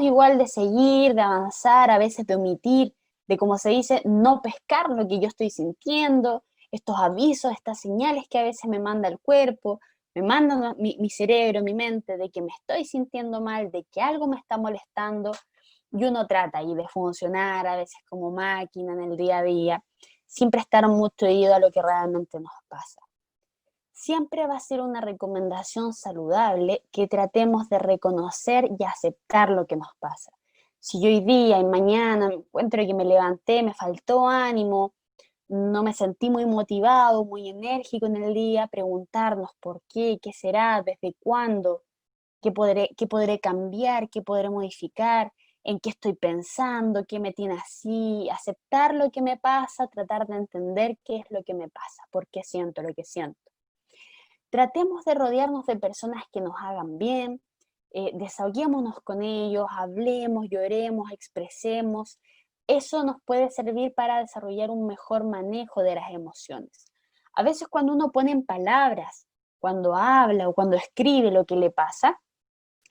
igual de seguir, de avanzar, a veces de omitir, de como se dice, no pescar lo que yo estoy sintiendo, estos avisos, estas señales que a veces me manda el cuerpo, me manda mi cerebro, mi mente, de que me estoy sintiendo mal, de que algo me está molestando, y uno trata ahí de funcionar a veces como máquina en el día a día, sin prestar mucho oído a lo que realmente nos pasa. Siempre va a ser una recomendación saludable que tratemos de reconocer y aceptar lo que nos pasa. Si yo hoy día y mañana me encuentro que me levanté, me faltó ánimo, no me sentí muy motivado, muy enérgico en el día, preguntarnos por qué será, desde cuándo, qué podré cambiar, qué podré modificar, en qué estoy pensando, qué me tiene así, aceptar lo que me pasa, tratar de entender qué es lo que me pasa, por qué siento lo que siento. Tratemos de rodearnos de personas que nos hagan bien, desahoguémonos con ellos, hablemos, lloremos, expresemos. Eso nos puede servir para desarrollar un mejor manejo de las emociones. A veces cuando uno pone en palabras, cuando habla o cuando escribe lo que le pasa,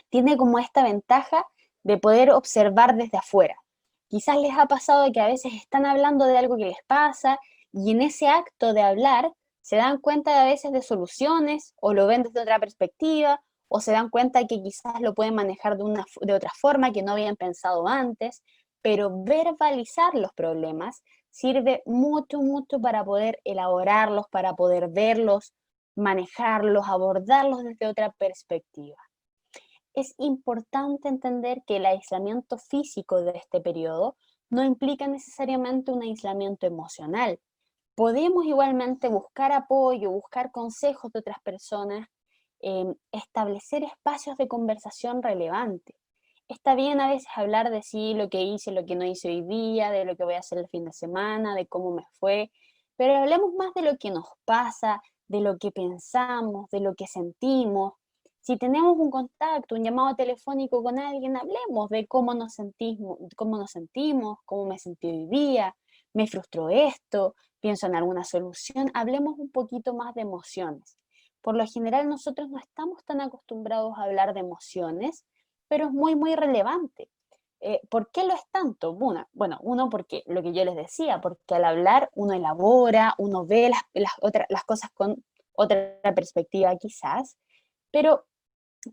tiene como esta ventaja de poder observar desde afuera. Quizás les ha pasado que a veces están hablando de algo que les pasa y en ese acto de hablar se dan cuenta a veces de soluciones o lo ven desde otra perspectiva o se dan cuenta que quizás lo pueden manejar de otra forma que no habían pensado antes, pero verbalizar los problemas sirve mucho para poder elaborarlos, para poder verlos, manejarlos, abordarlos desde otra perspectiva. Es importante entender que el aislamiento físico de este periodo no implica necesariamente un aislamiento emocional. Podemos igualmente buscar apoyo, buscar consejos de otras personas, establecer espacios de conversación relevante. Está bien a veces hablar de sí, lo que hice, lo que no hice hoy día, de lo que voy a hacer el fin de semana, de cómo me fue, pero hablemos más de lo que nos pasa, de lo que pensamos, de lo que sentimos. Si tenemos un contacto, un llamado telefónico con alguien, hablemos de cómo nos sentimos, cómo me sentí hoy día, me frustró esto, pienso en alguna solución, hablemos un poquito más de emociones. Por lo general nosotros no estamos tan acostumbrados a hablar de emociones, pero es muy relevante. ¿Por qué lo es tanto? Uno, porque lo que yo les decía, porque al hablar uno elabora, uno ve las cosas con otra perspectiva quizás, pero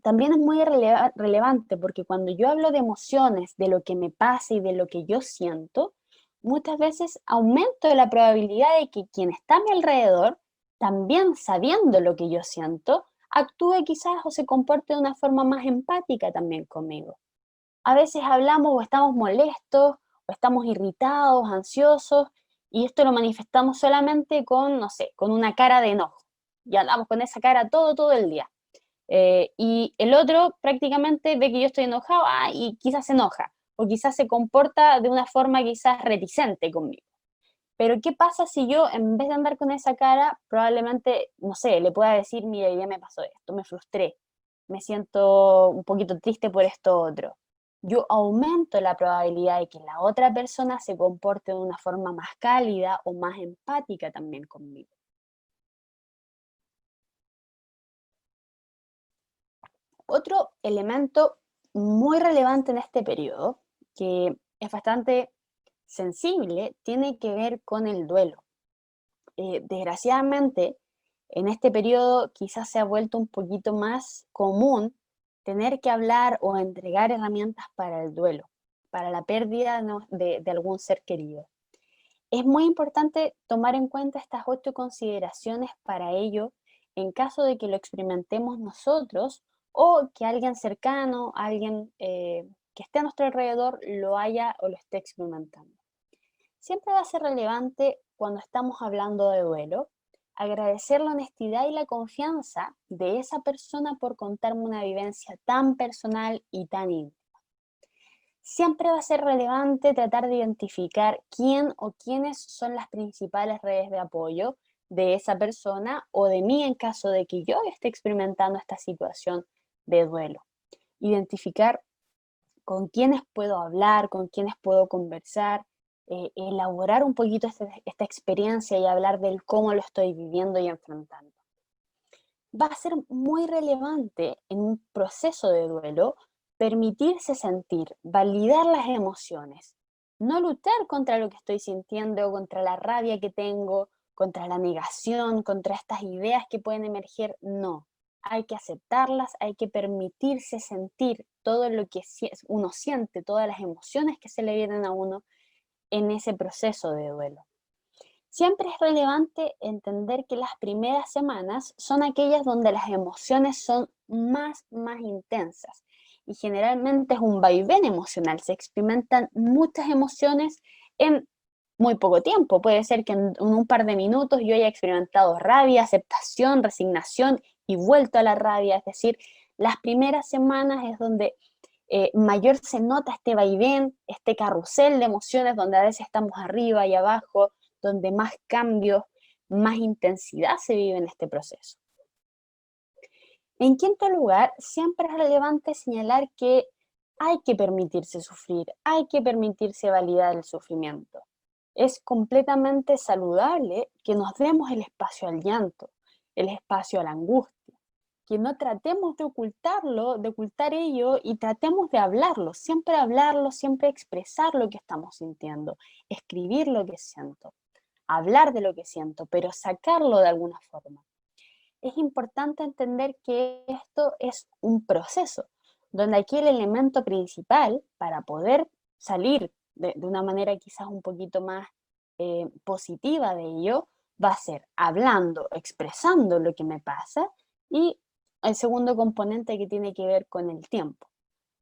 también es muy relevante porque cuando yo hablo de emociones, de lo que me pasa y de lo que yo siento, muchas veces aumento la probabilidad de que quien está a mi alrededor, también sabiendo lo que yo siento, actúe quizás o se comporte de una forma más empática también conmigo. A veces hablamos o estamos molestos o estamos irritados, ansiosos, y esto lo manifestamos solamente con, no sé, con una cara de enojo. y andamos con esa cara todo el día. Y el otro prácticamente ve que yo estoy enojado, y quizás se enoja, o quizás se comporta de una forma quizás reticente conmigo. Pero ¿qué pasa si yo, en vez de andar con esa cara, probablemente, no sé, le pueda decir, mira, hoy día me pasó esto, me frustré, me siento un poquito triste por esto otro? Yo aumento la probabilidad de que la otra persona se comporte de una forma más cálida o más empática también conmigo. Otro elemento muy relevante en este periodo, que es bastante sensible, tiene que ver con el duelo. Desgraciadamente, en este periodo quizás se ha vuelto un poquito más común tener que hablar o entregar herramientas para el duelo, para la pérdida, ¿no?, de algún ser querido. Es muy importante tomar en cuenta estas 8 consideraciones para ello en caso de que lo experimentemos nosotros o que alguien cercano, alguien que esté a nuestro alrededor lo haya o lo esté experimentando. Siempre va a ser relevante cuando estamos hablando de duelo, agradecer la honestidad y la confianza de esa persona por contarme una vivencia tan personal y tan íntima. Siempre va a ser relevante tratar de identificar quién o quiénes son las principales redes de apoyo de esa persona o de mí en caso de que yo esté experimentando esta situación de duelo. Identificar con quiénes puedo hablar, con quiénes puedo conversar, elaborar un poquito esta experiencia y hablar del cómo lo estoy viviendo y enfrentando. Va a ser muy relevante en un proceso de duelo permitirse sentir, validar las emociones, no luchar contra lo que estoy sintiendo, contra la rabia que tengo, contra la negación, contra estas ideas que pueden emerger, no. Hay que aceptarlas, hay que permitirse sentir todo lo que uno siente, todas las emociones que se le vienen a uno en ese proceso de duelo. Siempre es relevante entender que las primeras semanas son aquellas donde las emociones son más intensas y generalmente es un vaivén emocional, se experimentan muchas emociones en muy poco tiempo. Puede ser que en un par de minutos yo haya experimentado rabia, aceptación, resignación y vuelto a la rabia. Es decir, las primeras semanas es donde mayor se nota este vaivén, este carrusel de emociones donde a veces estamos arriba y abajo, donde más cambios, más intensidad se vive en este proceso. En quinto lugar, siempre es relevante señalar que hay que permitirse sufrir, hay que permitirse validar el sufrimiento. Es completamente saludable que nos demos el espacio al llanto, el espacio a la angustia, que no tratemos de ocultarlo, de ocultar ello y tratemos de hablarlo, siempre expresar lo que estamos sintiendo, escribir lo que siento, hablar de lo que siento, pero sacarlo de alguna forma. Es importante entender que esto es un proceso, donde aquí el elemento principal para poder salir de una manera quizás un poquito más positiva de ello, va a ser hablando, expresando lo que me pasa, y el segundo componente que tiene que ver con el tiempo,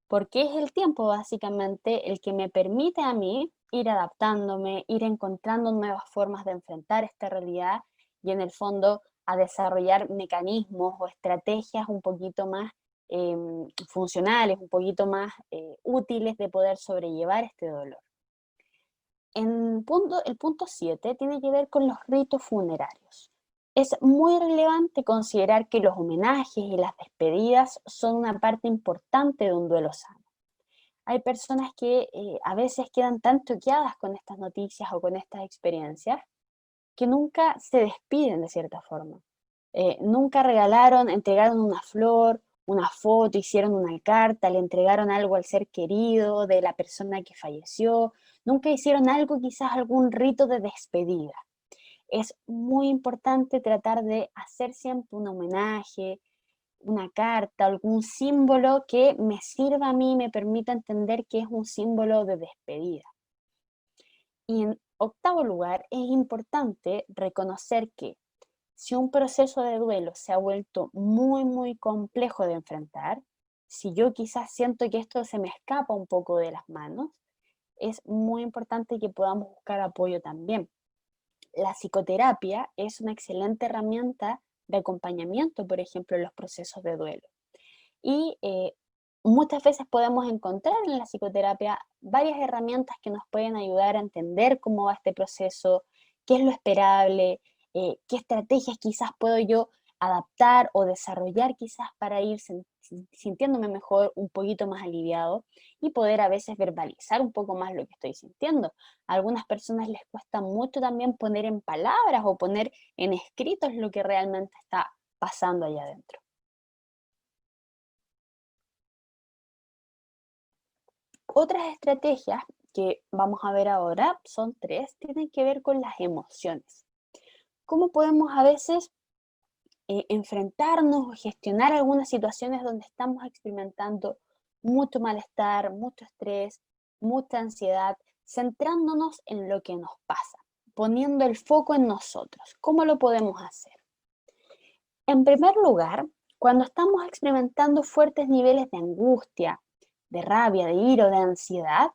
porque es el tiempo básicamente el que me permite a mí ir adaptándome, ir encontrando nuevas formas de enfrentar esta realidad y en el fondo a desarrollar mecanismos o estrategias un poquito más funcionales, un poquito más útiles de poder sobrellevar este dolor. El punto 7 tiene que ver con los ritos funerarios. Es muy relevante considerar que los homenajes y las despedidas son una parte importante de un duelo sano. Hay personas que a veces quedan tan choqueadas con estas noticias o con estas experiencias que nunca se despiden de cierta forma. Nunca regalaron, entregaron una flor, una foto, hicieron una carta, le entregaron algo al ser querido de la persona que falleció, nunca hicieron algo, quizás algún rito de despedida. Es muy importante tratar de hacer siempre un homenaje, una carta, algún símbolo que me sirva a mí, me permita entender que es un símbolo de despedida. Y en octavo lugar, es importante reconocer que si un proceso de duelo se ha vuelto muy complejo de enfrentar, si yo quizás siento que esto se me escapa un poco de las manos, es muy importante que podamos buscar apoyo también. La psicoterapia es una excelente herramienta de acompañamiento, por ejemplo, en los procesos de duelo. Y muchas veces podemos encontrar en la psicoterapia varias herramientas que nos pueden ayudar a entender cómo va este proceso, qué es lo esperable, qué estrategias quizás puedo yo adaptar o desarrollar quizás para ir sintiéndome mejor, un poquito más aliviado y poder a veces verbalizar un poco más lo que estoy sintiendo. A algunas personas les cuesta mucho también poner en palabras o poner en escritos lo que realmente está pasando allá adentro. Otras estrategias que vamos a ver ahora son tres, tienen que ver con las emociones. ¿Cómo podemos a veces enfrentarnos o gestionar algunas situaciones donde estamos experimentando mucho malestar, mucho estrés, mucha ansiedad, centrándonos en lo que nos pasa, poniendo el foco en nosotros? ¿Cómo lo podemos hacer? En primer lugar, cuando estamos experimentando fuertes niveles de angustia, de rabia, de ira o de ansiedad,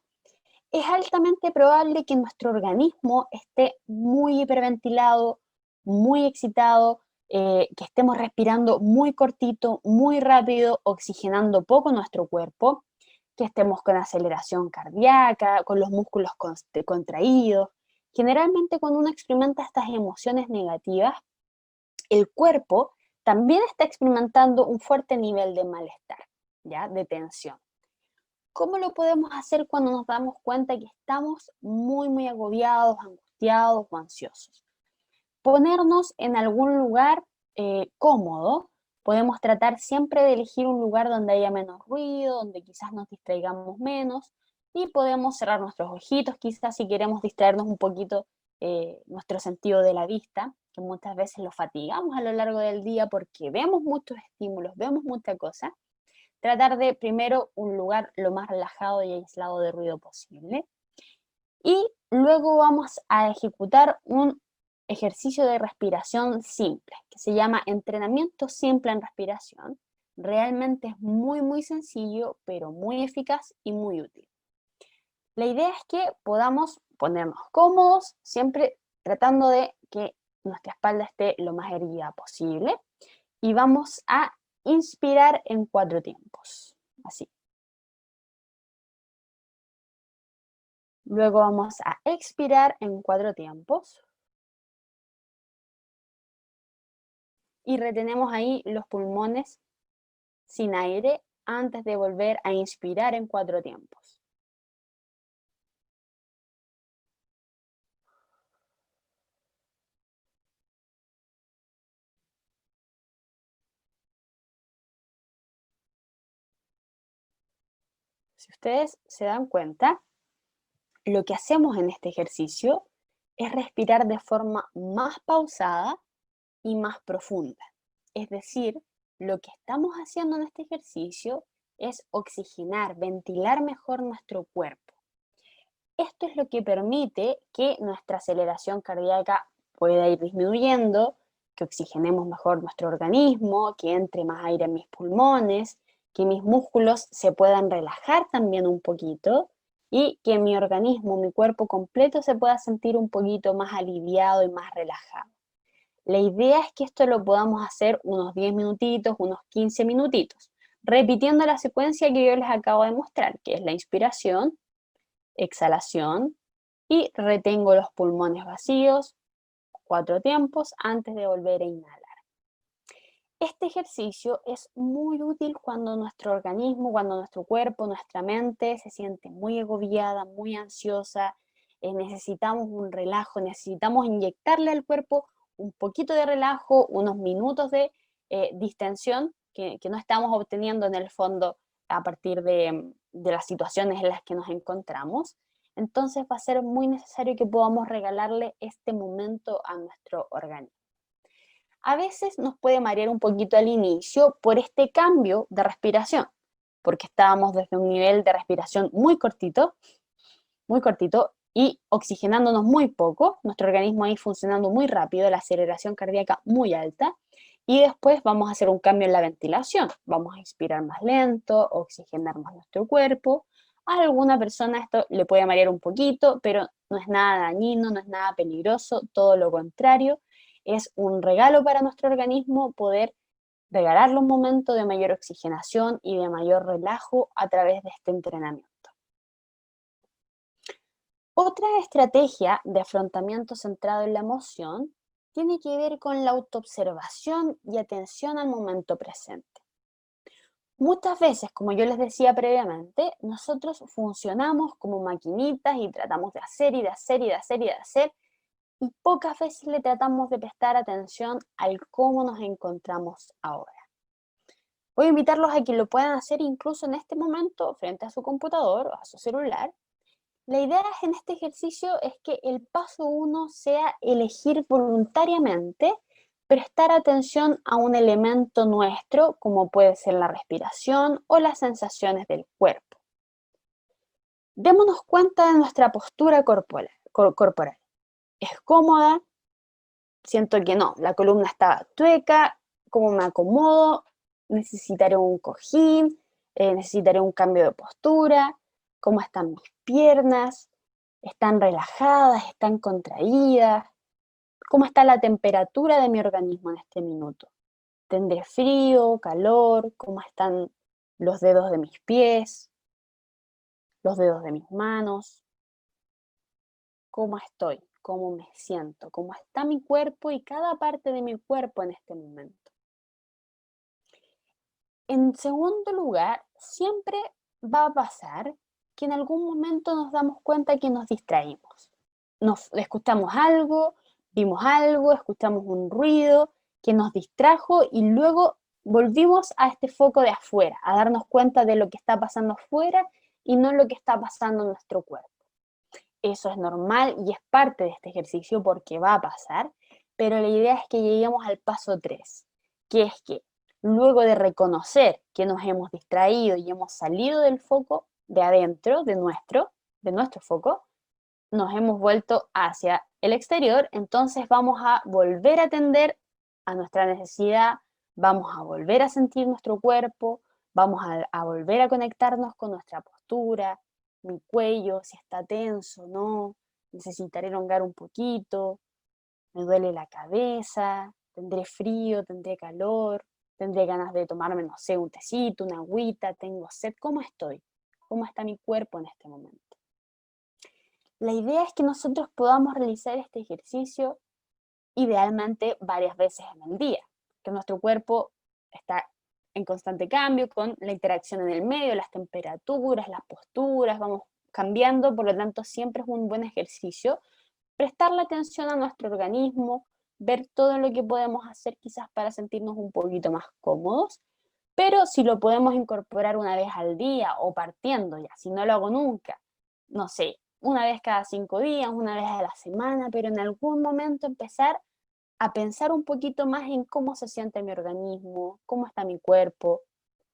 es altamente probable que nuestro organismo esté muy hiperventilado, muy excitado, que estemos respirando muy cortito, muy rápido, oxigenando poco nuestro cuerpo, que estemos con aceleración cardíaca, con los músculos contraídos. Generalmente cuando uno experimenta estas emociones negativas, el cuerpo también está experimentando un fuerte nivel de malestar, ¿ya? De tensión. ¿Cómo lo podemos hacer cuando nos damos cuenta que estamos muy, muy agobiados, angustiados o ansiosos? Ponernos en algún lugar cómodo. Podemos tratar siempre de elegir un lugar donde haya menos ruido, donde quizás nos distraigamos menos y podemos cerrar nuestros ojitos, quizás si queremos distraernos un poquito nuestro sentido de la vista, que muchas veces lo fatigamos a lo largo del día porque vemos muchos estímulos, vemos mucha cosa. Tratar de primero un lugar lo más relajado y aislado de ruido posible. Y luego vamos a ejecutar un ejercicio de respiración simple, que se llama entrenamiento simple en respiración. Realmente es muy, muy sencillo, pero muy eficaz y muy útil. La idea es que podamos ponernos cómodos, siempre tratando de que nuestra espalda esté lo más erguida posible. Y vamos a inspirar en 4 tiempos, así. Luego vamos a expirar en 4 tiempos y retenemos ahí los pulmones sin aire antes de volver a inspirar en 4 tiempos. Si ustedes se dan cuenta, lo que hacemos en este ejercicio es respirar de forma más pausada y más profunda. Es decir, lo que estamos haciendo en este ejercicio es oxigenar, ventilar mejor nuestro cuerpo. Esto es lo que permite que nuestra aceleración cardíaca pueda ir disminuyendo, que oxigenemos mejor nuestro organismo, que entre más aire en mis pulmones, que mis músculos se puedan relajar también un poquito y que mi organismo, mi cuerpo completo se pueda sentir un poquito más aliviado y más relajado. La idea es que esto lo podamos hacer unos 10 minutitos, unos 15 minutitos, repitiendo la secuencia que yo les acabo de mostrar, que es la inspiración, exhalación y retengo los pulmones vacíos 4 tiempos antes de volver a inhalar. Este ejercicio es muy útil cuando nuestro organismo, cuando nuestro cuerpo, nuestra mente se siente muy agobiada, muy ansiosa, necesitamos un relajo, necesitamos inyectarle al cuerpo un poquito de relajo, unos minutos de distensión que no estamos obteniendo en el fondo a partir de las situaciones en las que nos encontramos. Entonces va a ser muy necesario que podamos regalarle este momento a nuestro organismo. A veces nos puede marear un poquito al inicio por este cambio de respiración, porque estábamos desde un nivel de respiración muy cortito y oxigenándonos muy poco, nuestro organismo ahí funcionando muy rápido, la aceleración cardíaca muy alta, y después vamos a hacer un cambio en la ventilación. Vamos a inspirar más lento, oxigenar más nuestro cuerpo. A alguna persona esto le puede marear un poquito, pero no es nada dañino, no es nada peligroso, todo lo contrario. Es un regalo para nuestro organismo poder regalarle un momento de mayor oxigenación y de mayor relajo a través de este entrenamiento. Otra estrategia de afrontamiento centrado en la emoción tiene que ver con la autoobservación y atención al momento presente. Muchas veces, como yo les decía previamente, nosotros funcionamos como maquinitas y tratamos de hacer y de hacer y de hacer y de hacer, y pocas veces le tratamos de prestar atención al cómo nos encontramos ahora. Voy a invitarlos a que lo puedan hacer incluso en este momento frente a su computador o a su celular. La idea en este ejercicio es que el paso 1 sea elegir voluntariamente prestar atención a un elemento nuestro, como puede ser la respiración o las sensaciones del cuerpo. Démonos cuenta de nuestra postura corporal. ¿Es cómoda? Siento que no, la columna está tueca. ¿Cómo me acomodo? Necesitaré un cojín, necesitaré un cambio de postura. ¿Cómo están mis piernas? ¿Están relajadas? ¿Están contraídas? ¿Cómo está la temperatura de mi organismo en este minuto? ¿Tendré frío, calor? ¿Cómo están los dedos de mis pies? ¿Los dedos de mis manos? ¿Cómo estoy? ¿Cómo me siento? ¿Cómo está mi cuerpo y cada parte de mi cuerpo en este momento? En segundo lugar, siempre va a pasar que en algún momento nos damos cuenta que nos distraímos. Nos escuchamos algo, vimos algo, escuchamos un ruido que nos distrajo y luego volvimos a este foco de afuera, a darnos cuenta de lo que está pasando afuera y no lo que está pasando en nuestro cuerpo. Eso es normal y es parte de este ejercicio porque va a pasar, pero la idea es que lleguemos al paso 3, que es que luego de reconocer que nos hemos distraído y hemos salido del foco de adentro, de nuestro foco, nos hemos vuelto hacia el exterior, entonces vamos a volver a atender a nuestra necesidad, vamos a volver a sentir nuestro cuerpo, vamos a volver a conectarnos con nuestra postura, mi cuello, si está tenso, no, necesitaré elongar un poquito, me duele la cabeza, tendré frío, tendré calor, tendré ganas de tomarme, no sé, un tecito, una agüita, tengo sed, ¿cómo estoy? ¿Cómo está mi cuerpo en este momento? La idea es que nosotros podamos realizar este ejercicio idealmente varias veces en el día, que nuestro cuerpo está en constante cambio con la interacción en el medio, las temperaturas, las posturas, vamos cambiando, por lo tanto siempre es un buen ejercicio prestarle atención a nuestro organismo, ver todo lo que podemos hacer quizás para sentirnos un poquito más cómodos, pero si lo podemos incorporar una vez al día o partiendo ya, si no lo hago nunca, no sé, una vez cada 5 días, una vez a la semana, pero en algún momento empezar a pensar un poquito más en cómo se siente mi organismo, cómo está mi cuerpo,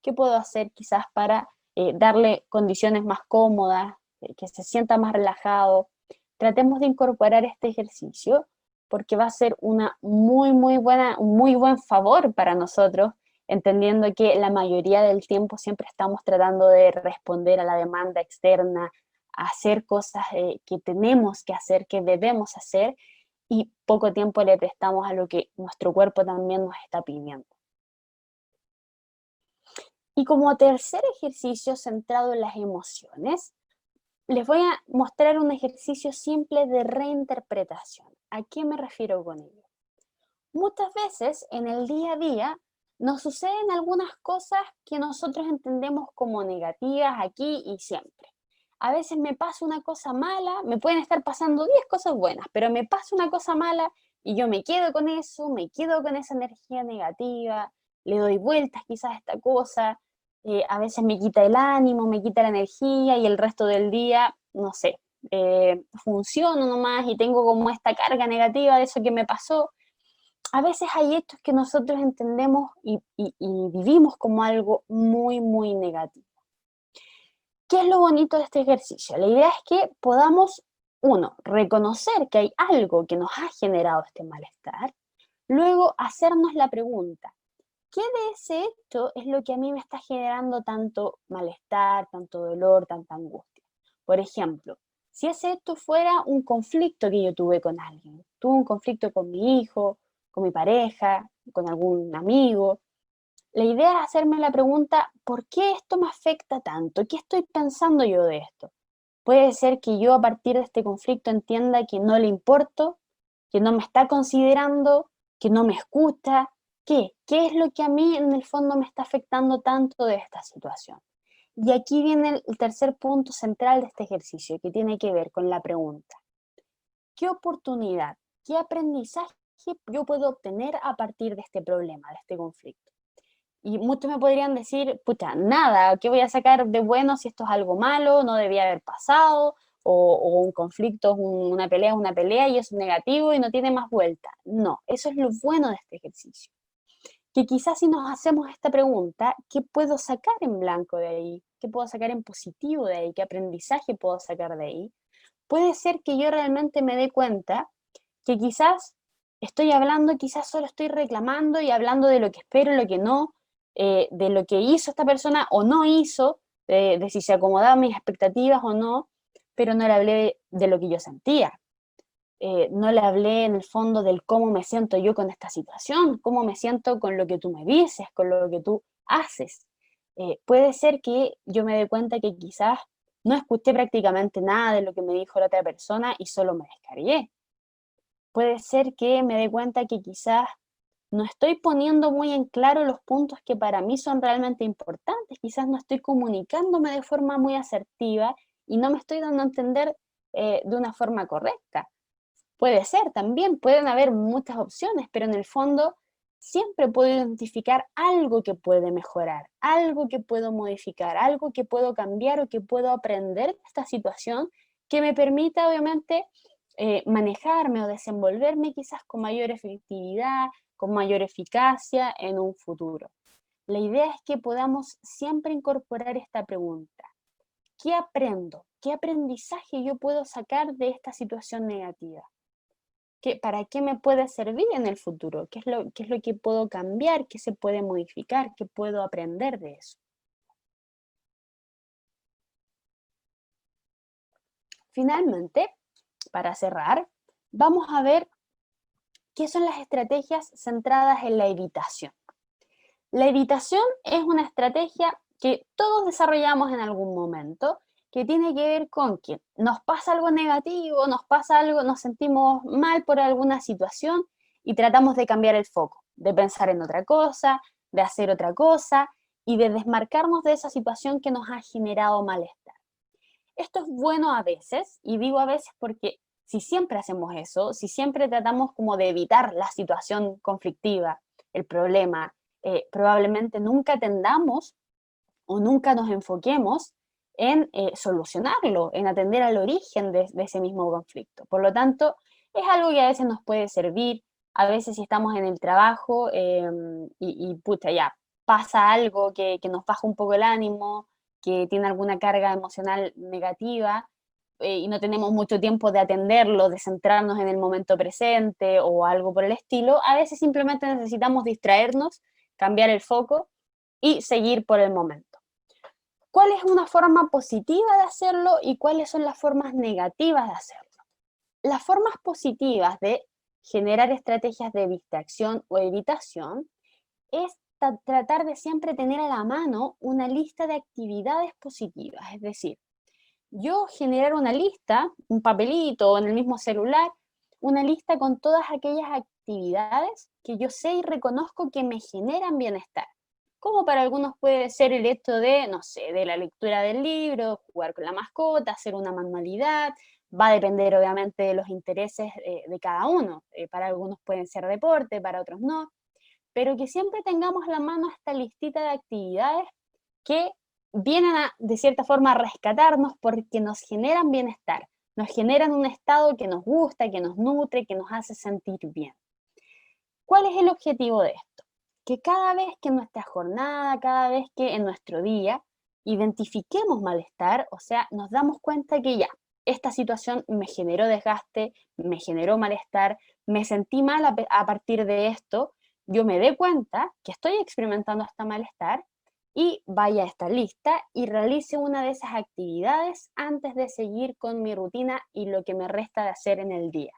qué puedo hacer quizás para darle condiciones más cómodas, que se sienta más relajado. Tratemos de incorporar este ejercicio porque va a ser una un muy buen favor para nosotros, entendiendo que la mayoría del tiempo siempre estamos tratando de responder a la demanda externa, a hacer cosas que tenemos que hacer, que debemos hacer, y poco tiempo le prestamos a lo que nuestro cuerpo también nos está pidiendo. Y como tercer ejercicio centrado en las emociones, les voy a mostrar un ejercicio simple de reinterpretación. ¿A qué me refiero con ello? Muchas veces en el día a día nos suceden algunas cosas que nosotros entendemos como negativas aquí y siempre. A veces me pasa una cosa mala, me pueden estar pasando 10 cosas buenas, pero me pasa una cosa mala y yo me quedo con eso, me quedo con esa energía negativa, le doy vueltas quizás a esta cosa, a veces me quita el ánimo, me quita la energía y el resto del día, no sé, funciono nomás y tengo como esta carga negativa de eso que me pasó. A veces hay hechos que nosotros entendemos y vivimos como algo muy negativo. ¿Qué es lo bonito de este ejercicio? La idea es que podamos, uno, reconocer que hay algo que nos ha generado este malestar, luego hacernos la pregunta, ¿qué de ese hecho es lo que a mí me está generando tanto malestar, tanto dolor, tanta angustia? Por ejemplo, si ese hecho fuera un conflicto que yo tuve con alguien, tuve un conflicto con mi hijo, con mi pareja, con algún amigo. La idea es hacerme la pregunta, ¿por qué esto me afecta tanto? ¿Qué estoy pensando yo de esto? Puede ser que yo a partir de este conflicto entienda que no le importo, que no me está considerando, que no me escucha. ¿Qué? ¿Qué es lo que a mí en el fondo me está afectando tanto de esta situación? Y aquí viene el tercer punto central de este ejercicio, que tiene que ver con la pregunta. ¿Qué oportunidad, qué aprendizaje yo puedo obtener a partir de este problema, de este conflicto? Y muchos me podrían decir, pucha, nada, ¿qué voy a sacar de bueno si esto es algo malo, no debía haber pasado, o un conflicto es una pelea y es negativo y no tiene más vuelta? No, eso es lo bueno de este ejercicio. Que quizás si nos hacemos esta pregunta, ¿qué puedo sacar en blanco de ahí? ¿Qué puedo sacar en positivo de ahí? ¿Qué aprendizaje puedo sacar de ahí? Puede ser que yo realmente me dé cuenta que quizás estoy hablando, quizás solo estoy reclamando y hablando de lo que espero, lo que no, de lo que hizo esta persona o no hizo, de si se acomodaba a mis expectativas o no, pero no le hablé de lo que yo sentía. No le hablé en el fondo del cómo me siento yo con esta situación, cómo me siento con lo que tú me dices, con lo que tú haces. Puede ser que yo me dé cuenta que quizás no escuché prácticamente nada de lo que me dijo la otra persona y solo me descargué. Puede ser que me dé cuenta que quizás no estoy poniendo muy en claro los puntos que para mí son realmente importantes, quizás no estoy comunicándome de forma muy asertiva y no me estoy dando a entender de una forma correcta. Puede ser también, pueden haber muchas opciones, pero en el fondo siempre puedo identificar algo que puede mejorar, algo que puedo modificar, algo que puedo cambiar o que puedo aprender de esta situación que me permita obviamente manejarme o desenvolverme quizás con mayor efectividad, con mayor eficacia en un futuro. La idea es que podamos siempre incorporar esta pregunta. ¿Qué aprendo? ¿Qué aprendizaje yo puedo sacar de esta situación negativa? ¿Para qué me puede servir en el futuro? ¿Qué es lo que puedo cambiar? ¿Qué se puede modificar? ¿Qué puedo aprender de eso? Finalmente, para cerrar, vamos a ver qué son las estrategias centradas en la evitación. La evitación es una estrategia que todos desarrollamos en algún momento, que tiene que ver con que nos pasa algo negativo, nos pasa algo, nos sentimos mal por alguna situación y tratamos de cambiar el foco, de pensar en otra cosa, de hacer otra cosa y de desmarcarnos de esa situación que nos ha generado malestar. Esto es bueno a veces, y digo a veces porque si siempre hacemos eso, si siempre tratamos como de evitar la situación conflictiva, el problema, probablemente nunca atendamos o nunca nos enfoquemos en solucionarlo, en atender al origen de ese mismo conflicto. Por lo tanto, es algo que a veces nos puede servir, a veces si estamos en el trabajo y pucha, ya pasa algo que nos baja un poco el ánimo, que tiene alguna carga emocional negativa, y no tenemos mucho tiempo de atenderlo, de centrarnos en el momento presente o algo por el estilo, a veces simplemente necesitamos distraernos, cambiar el foco y seguir por el momento. ¿Cuál es una forma positiva de hacerlo y cuáles son las formas negativas de hacerlo? Las formas positivas de generar estrategias de distracción o evitación es tratar de siempre tener a la mano una lista de actividades positivas, es decir, yo generar una lista, un papelito o en el mismo celular, una lista con todas aquellas actividades que yo sé y reconozco que me generan bienestar. Como para algunos puede ser el hecho de, no sé, de la lectura del libro, jugar con la mascota, hacer una manualidad, va a depender obviamente de los intereses de cada uno. Para algunos pueden ser deporte, para otros no, pero que siempre tengamos a la mano esta listita de actividades que vienen de cierta forma, a rescatarnos porque nos generan bienestar, nos generan un estado que nos gusta, que nos nutre, que nos hace sentir bien. ¿Cuál es el objetivo de esto? Que cada vez que en nuestra jornada, cada vez que en nuestro día identifiquemos malestar, o sea, nos damos cuenta que ya, esta situación me generó desgaste, me generó malestar, me sentí mal a partir de esto, yo me dé cuenta que estoy experimentando este malestar y vaya a esta lista y realice una de esas actividades antes de seguir con mi rutina y lo que me resta de hacer en el día.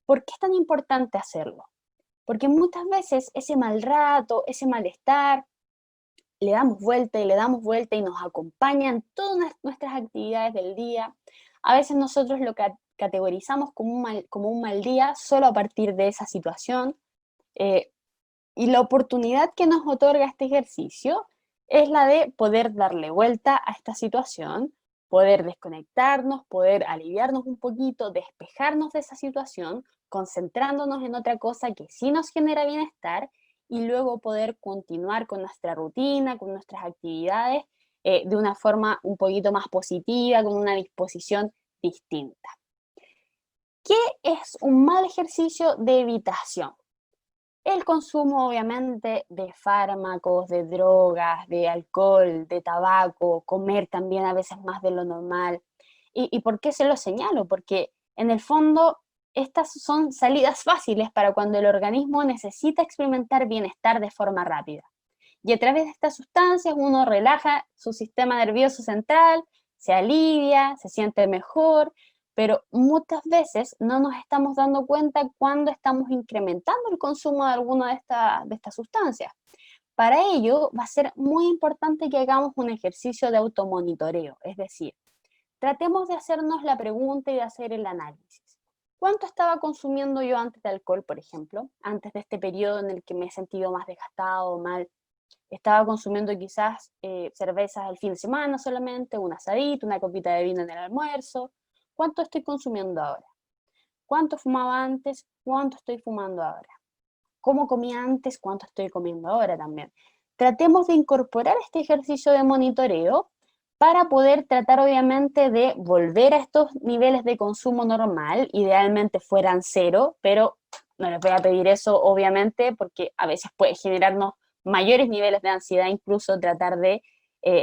¿Por qué es tan importante hacerlo? Porque muchas veces ese mal rato, ese malestar, le damos vuelta y le damos vuelta y nos acompañan todas nuestras actividades del día. A veces nosotros lo categorizamos como un mal día solo a partir de esa situación. eh, y la oportunidad que nos otorga este ejercicio es la de poder darle vuelta a esta situación, poder desconectarnos, poder aliviarnos un poquito, despejarnos de esa situación, concentrándonos en otra cosa que sí nos genera bienestar y luego poder continuar con nuestra rutina, con nuestras actividades de una forma un poquito más positiva, con una disposición distinta. ¿Qué es un mal ejercicio de evitación? El consumo, obviamente, de fármacos, de drogas, de alcohol, de tabaco, comer también a veces más de lo normal. ¿Y por qué se lo señalo? Porque en el fondo estas son salidas fáciles para cuando el organismo necesita experimentar bienestar de forma rápida. Y a través de estas sustancias uno relaja su sistema nervioso central, se alivia, se siente mejor, pero muchas veces no nos estamos dando cuenta cuando estamos incrementando el consumo de alguna de estas sustancias. Para ello va a ser muy importante que hagamos un ejercicio de automonitoreo, es decir, tratemos de hacernos la pregunta y de hacer el análisis. ¿Cuánto estaba consumiendo yo antes de alcohol, por ejemplo? Antes de este periodo en el que me he sentido más desgastado, mal. Estaba consumiendo quizás cervezas al fin de semana solamente, un asadito, una copita de vino en el almuerzo. ¿Cuánto estoy consumiendo ahora? ¿Cuánto fumaba antes? ¿Cuánto estoy fumando ahora? ¿Cómo comía antes? ¿Cuánto estoy comiendo ahora también? Tratemos de incorporar este ejercicio de monitoreo para poder tratar obviamente de volver a estos niveles de consumo normal, idealmente fueran cero, pero no les voy a pedir eso obviamente porque a veces puede generarnos mayores niveles de ansiedad, incluso tratar de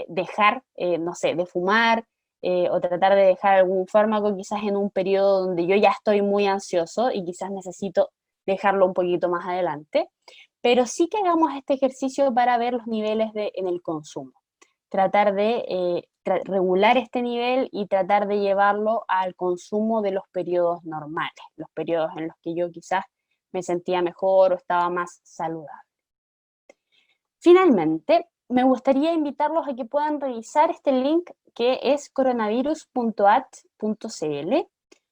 dejar, no sé, de fumar o tratar de dejar algún fármaco quizás en un periodo donde yo ya estoy muy ansioso y quizás necesito dejarlo un poquito más adelante, pero sí que hagamos este ejercicio para ver los niveles en el consumo. Tratar de regular este nivel y tratar de llevarlo al consumo de los periodos normales, los periodos en los que yo quizás me sentía mejor o estaba más saludable. Finalmente, me gustaría invitarlos a que puedan revisar este link que es coronavirus.at.cl,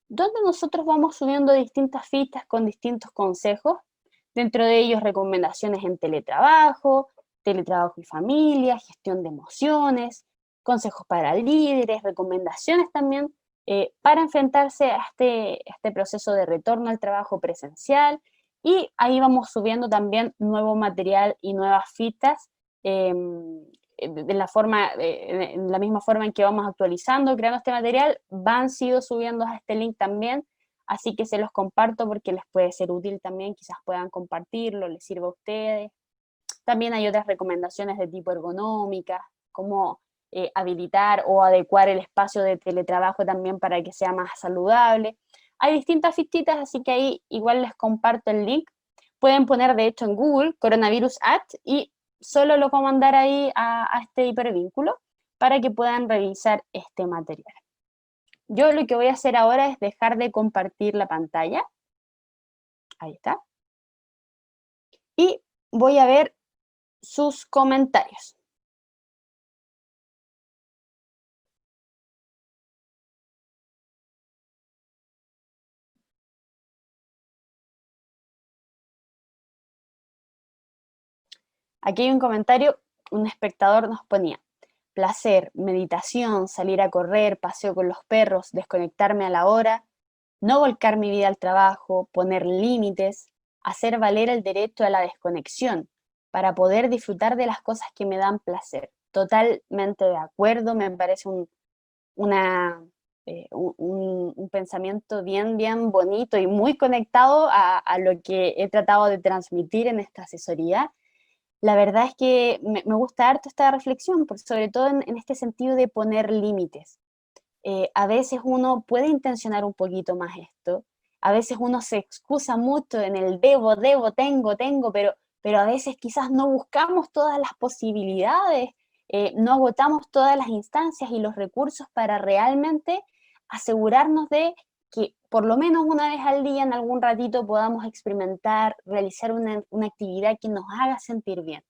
donde nosotros vamos subiendo distintas fichas con distintos consejos, dentro de ellos recomendaciones en teletrabajo, teletrabajo y familia, gestión de emociones, consejos para líderes, recomendaciones también para enfrentarse a este proceso de retorno al trabajo presencial, y ahí vamos subiendo también nuevo material y nuevas fichas en la misma forma en que vamos actualizando, creando este material, van sido subiendo a este link también, así que se los comparto porque les puede ser útil también, quizás puedan compartirlo, les sirva a ustedes. También hay otras recomendaciones de tipo ergonómica, como habilitar o adecuar el espacio de teletrabajo también para que sea más saludable. Hay distintas fichitas, así que ahí igual les comparto el link. Pueden poner, de hecho, en Google coronavirus at y solo lo puedo mandar ahí a este hipervínculo para que puedan revisar este material. Yo lo que voy a hacer ahora es dejar de compartir la pantalla. Ahí está. Y voy a ver sus comentarios. Aquí hay un comentario, un espectador nos ponía: placer, meditación, salir a correr, paseo con los perros, desconectarme a la hora, no volcar mi vida al trabajo, poner límites, hacer valer el derecho a la desconexión para poder disfrutar de las cosas que me dan placer. Totalmente de acuerdo, me parece una, un pensamiento bien, bien bonito y muy conectado a lo que he tratado de transmitir en esta asesoría. La verdad es que me gusta harto esta reflexión, sobre todo en este sentido de poner límites. A veces uno puede intencionar un poquito más esto, a veces uno se excusa mucho en el debo, tengo, pero a veces quizás no buscamos todas las posibilidades, no agotamos todas las instancias y los recursos para realmente asegurarnos de que por lo menos una vez al día, en algún ratito, podamos experimentar, realizar una actividad que nos haga sentir bien.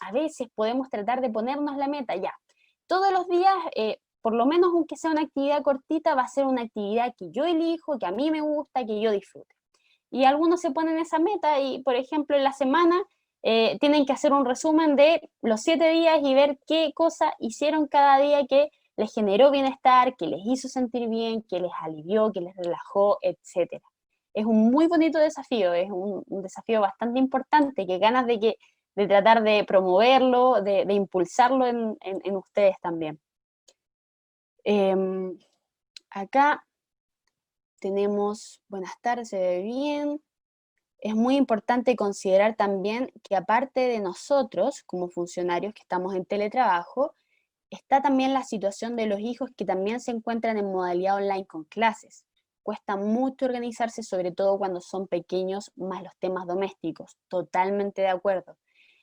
A veces podemos tratar de ponernos la meta, ya, todos los días, por lo menos aunque sea una actividad cortita, va a ser una actividad que yo elijo, que a mí me gusta, que yo disfrute. Y algunos se ponen esa meta y, por ejemplo, en la semana tienen que hacer un resumen de los 7 días y ver qué cosa hicieron cada día que les generó bienestar, que les hizo sentir bien, que les alivió, que les relajó, etcétera. Es un muy bonito desafío, es un desafío bastante importante, que ganas de tratar de promoverlo, de impulsarlo en ustedes también. Acá tenemos, buenas tardes, se ve bien. Es muy importante considerar también que aparte de nosotros, como funcionarios que estamos en teletrabajo, está también la situación de los hijos que también se encuentran en modalidad online con clases. Cuesta mucho organizarse, sobre todo cuando son pequeños, más los temas domésticos. Totalmente de acuerdo.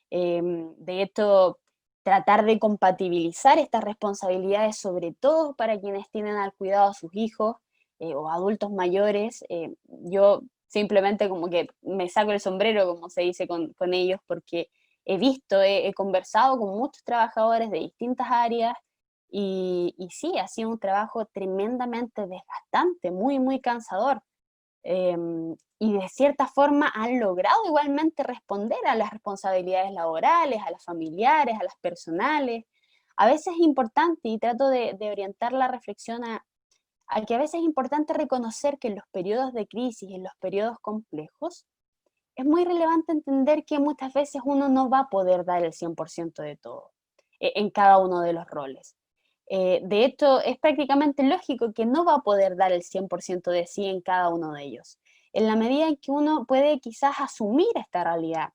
De hecho, tratar de compatibilizar estas responsabilidades, sobre todo para quienes tienen al cuidado a sus hijos o adultos mayores, yo simplemente como que me saco el sombrero, como se dice con ellos, porque he visto, he conversado con muchos trabajadores de distintas áreas y sí, ha sido un trabajo tremendamente desgastante, muy, muy cansador. Y de cierta forma han logrado igualmente responder a las responsabilidades laborales, a las familiares, a las personales. A veces es importante, y trato de orientar la reflexión a que a veces es importante reconocer que en los periodos de crisis, en los periodos complejos, es muy relevante entender que muchas veces uno no va a poder dar el 100% de todo en cada uno de los roles. De hecho, es prácticamente lógico que no va a poder dar el 100% de sí en cada uno de ellos. En la medida en que uno puede quizás asumir esta realidad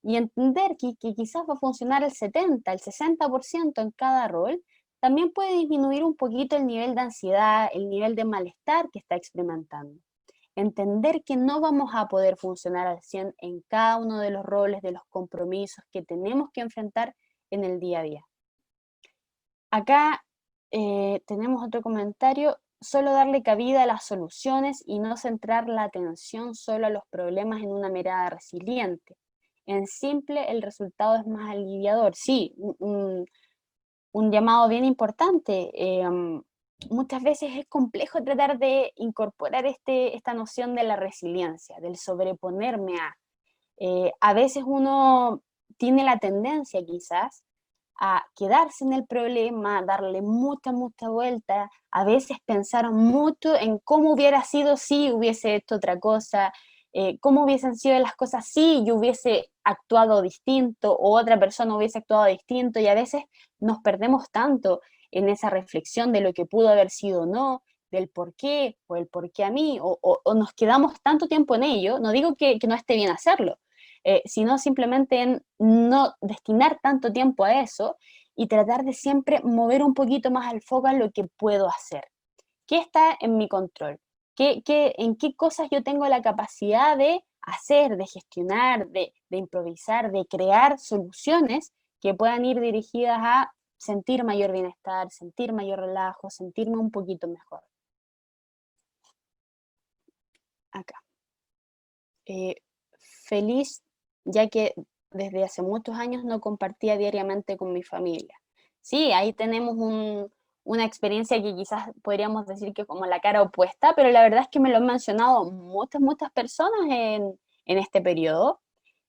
y entender que quizás va a funcionar el 70, el 60% en cada rol, también puede disminuir un poquito el nivel de ansiedad, el nivel de malestar que está experimentando. Entender que no vamos a poder funcionar al 100 en cada uno de los roles, de los compromisos que tenemos que enfrentar en el día a día. Acá tenemos otro comentario, solo darle cabida a las soluciones y no centrar la atención solo a los problemas en una mirada resiliente. En simple, el resultado es más aliviador. Sí, un llamado bien importante. Muchas veces es complejo tratar de incorporar esta noción de la resiliencia, del sobreponerme a veces uno tiene la tendencia quizás a quedarse en el problema, darle mucha, mucha vuelta, a veces pensar mucho en cómo hubiera sido si hubiese hecho otra cosa, cómo hubiesen sido las cosas si yo hubiese actuado distinto o otra persona hubiese actuado distinto, y a veces nos perdemos tanto en esa reflexión de lo que pudo haber sido o no, del por qué o el por qué a mí, o nos quedamos tanto tiempo en ello. No digo que no esté bien hacerlo, sino simplemente en no destinar tanto tiempo a eso y tratar de siempre mover un poquito más el foco a lo que puedo hacer. ¿Qué está en mi control? En qué cosas yo tengo la capacidad de hacer, de gestionar, de improvisar, de crear soluciones que puedan ir dirigidas a sentir mayor bienestar, sentir mayor relajo, sentirme un poquito mejor? Acá. Eh, Feliz, ya que desde hace muchos años no compartía diariamente con mi familia. Sí, ahí tenemos una experiencia que quizás podríamos decir que como la cara opuesta, pero la verdad es que me lo han mencionado muchas, muchas personas en este periodo.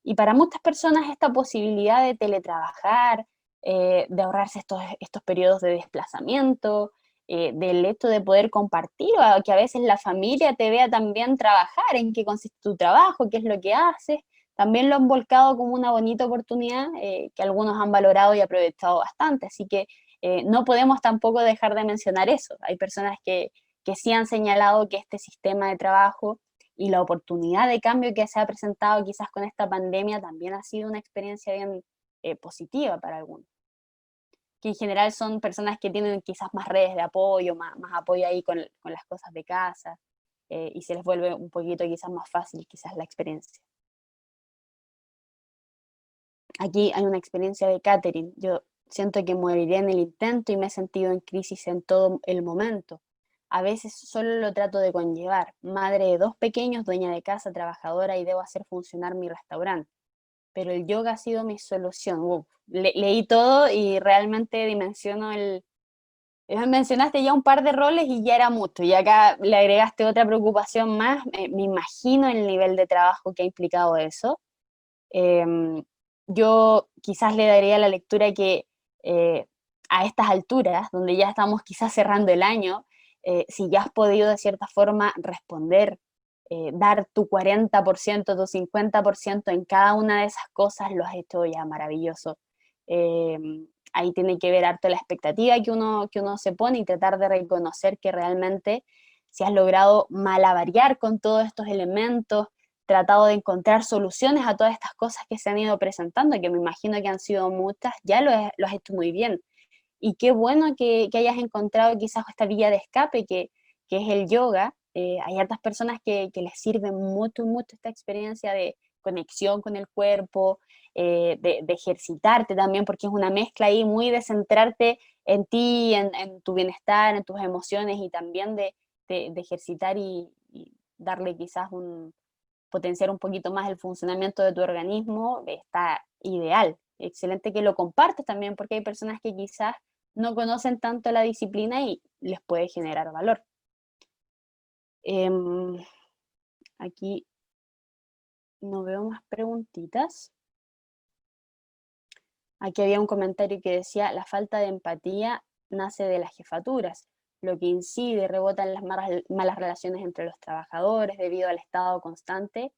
Y para muchas personas esta posibilidad de teletrabajar, de ahorrarse estos periodos de desplazamiento, del hecho de poder compartir, o que a veces la familia te vea también trabajar, en qué consiste tu trabajo, qué es lo que haces, también lo han volcado como una bonita oportunidad que algunos han valorado y aprovechado bastante. Así que no podemos tampoco dejar de mencionar eso. Hay personas que sí han señalado que este sistema de trabajo y la oportunidad de cambio que se ha presentado quizás con esta pandemia también ha sido una experiencia bien positiva para algunos, que en general son personas que tienen quizás más redes de apoyo, más apoyo ahí con las cosas de casa, y se les vuelve un poquito quizás más fácil quizás la experiencia. Aquí hay una experiencia de Catherine. Yo siento que moriré en el intento y me he sentido en crisis en todo el momento. a veces solo lo trato de conllevar. Madre de 2 pequeños, dueña de casa, trabajadora y debo hacer funcionar mi restaurante. Pero el yoga ha sido mi solución. Uf, leí todo y realmente dimensiono mencionaste ya un par de roles y ya era mucho, y acá le agregaste otra preocupación más, me imagino el nivel de trabajo que ha implicado eso. Yo quizás le daría la lectura que eh, a estas alturas, donde ya estamos quizás cerrando el año, si ya has podido de cierta forma responder, dar tu 40%, tu 50% en cada una de esas cosas, lo has hecho ya maravilloso. Ahí tiene que ver harto la expectativa que uno se pone y tratar de reconocer que realmente si has logrado malavariar con todos estos elementos, tratado de encontrar soluciones a todas estas cosas que se han ido presentando, que me imagino que han sido muchas, ya lo has hecho muy bien. Y qué bueno que hayas encontrado quizás esta vía de escape que es el yoga. Hay hartas personas que les sirve mucho, mucho esta experiencia de conexión con el cuerpo, de ejercitarte también, porque es una mezcla ahí muy de centrarte en ti, en tu bienestar, en tus emociones y también de ejercitar y darle quizás potenciar un poquito más el funcionamiento de tu organismo, está ideal. Excelente que lo compartes también, porque hay personas que quizás no conocen tanto la disciplina y les puede generar valor. Aquí no veo más preguntitas. Aquí había un comentario que decía, la falta de empatía nace de las jefaturas, lo que incide, rebota en las malas relaciones entre los trabajadores debido al estado constante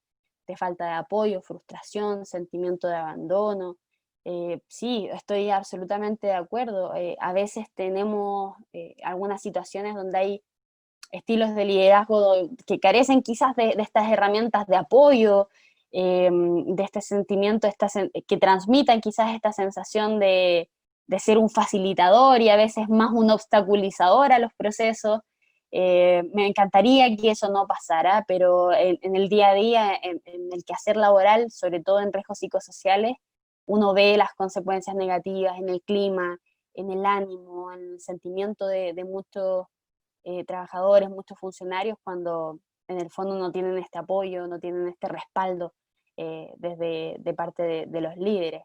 de falta de apoyo, frustración, sentimiento de abandono. Sí, estoy absolutamente de acuerdo. A veces tenemos algunas situaciones donde hay estilos de liderazgo que carecen quizás de estas herramientas de apoyo, de este sentimiento, que transmitan quizás esta sensación de ser un facilitador y a veces más un obstaculizador a los procesos. Me encantaría que eso no pasara, pero en el día a día, en el quehacer laboral, sobre todo en riesgos psicosociales, uno ve las consecuencias negativas en el clima, en el ánimo, en el sentimiento de muchos trabajadores, muchos funcionarios, cuando en el fondo no tienen este apoyo, no tienen este respaldo desde de parte de los líderes.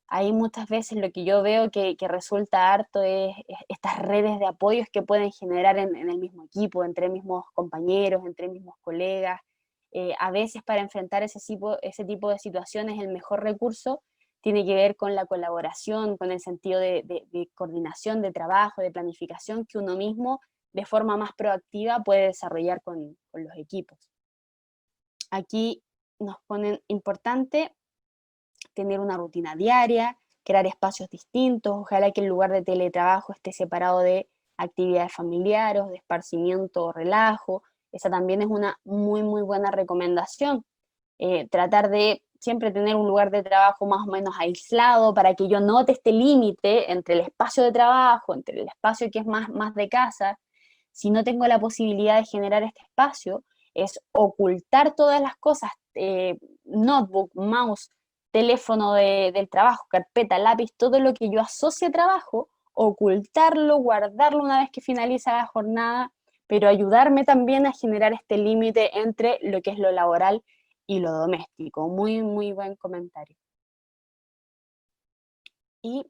Ahí muchas veces lo que yo veo que resulta harto es estas redes de apoyos que pueden generar en el mismo equipo, entre mismos compañeros, entre mismos colegas. A veces para enfrentar ese tipo de situaciones el mejor recurso tiene que ver con la colaboración, con el sentido de coordinación, de trabajo, de planificación que uno mismo de forma más proactiva puede desarrollar con los equipos. Aquí nos ponen importante tener una rutina diaria, crear espacios distintos, ojalá que el lugar de teletrabajo esté separado de actividades familiares, de esparcimiento o relajo. Esa también es una muy, muy buena recomendación. Tratar de siempre tener un lugar de trabajo más o menos aislado para que yo note este límite entre el espacio de trabajo, entre el espacio que es más de casa. Si no tengo la posibilidad de generar este espacio, es ocultar todas las cosas, notebook, mouse, teléfono del trabajo, carpeta, lápiz, todo lo que yo asocie a trabajo, ocultarlo, guardarlo una vez que finaliza la jornada, pero ayudarme también a generar este límite entre lo que es lo laboral y lo doméstico. Muy, muy buen comentario. Y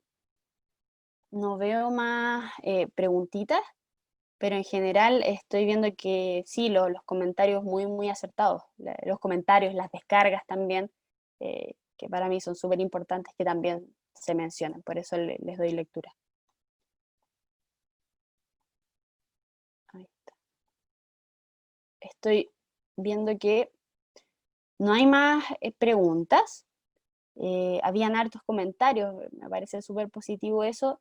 no veo más preguntitas, pero en general estoy viendo que sí, los comentarios muy, muy acertados. Los comentarios, las descargas también, que para mí son súper importantes, que también se mencionan, por eso les doy lectura. Ahí está. Estoy viendo que no hay más preguntas. Habían hartos comentarios, me parece súper positivo eso.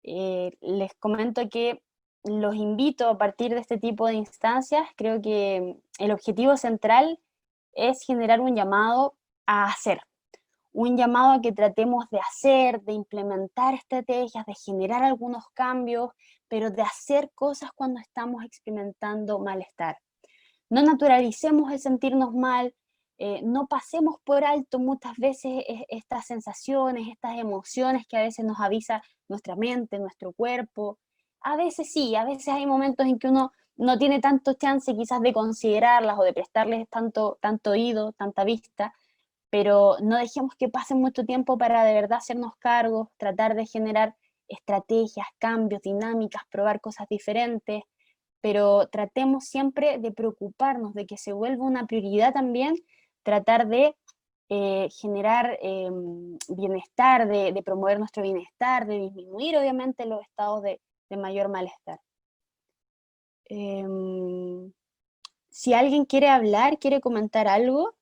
Les comento que los invito a partir de este tipo de instancias. Creo que el objetivo central es generar un llamado a hacer, un llamado a que tratemos de hacer, de implementar estrategias, de generar algunos cambios, pero de hacer cosas cuando estamos experimentando malestar. No naturalicemos el sentirnos mal, no pasemos por alto muchas veces estas sensaciones, estas emociones que a veces nos avisa nuestra mente, nuestro cuerpo. A veces sí, a veces hay momentos en que uno no tiene tanto chance quizás de considerarlas o de prestarles tanto oído, tanta vista, pero no dejemos que pase mucho tiempo para de verdad hacernos cargos, tratar de generar estrategias, cambios, dinámicas, probar cosas diferentes, pero tratemos siempre de preocuparnos, de que se vuelva una prioridad también, tratar de generar bienestar, de promover nuestro bienestar, de disminuir obviamente los estados de mayor malestar. Si alguien quiere hablar, quiere comentar algo,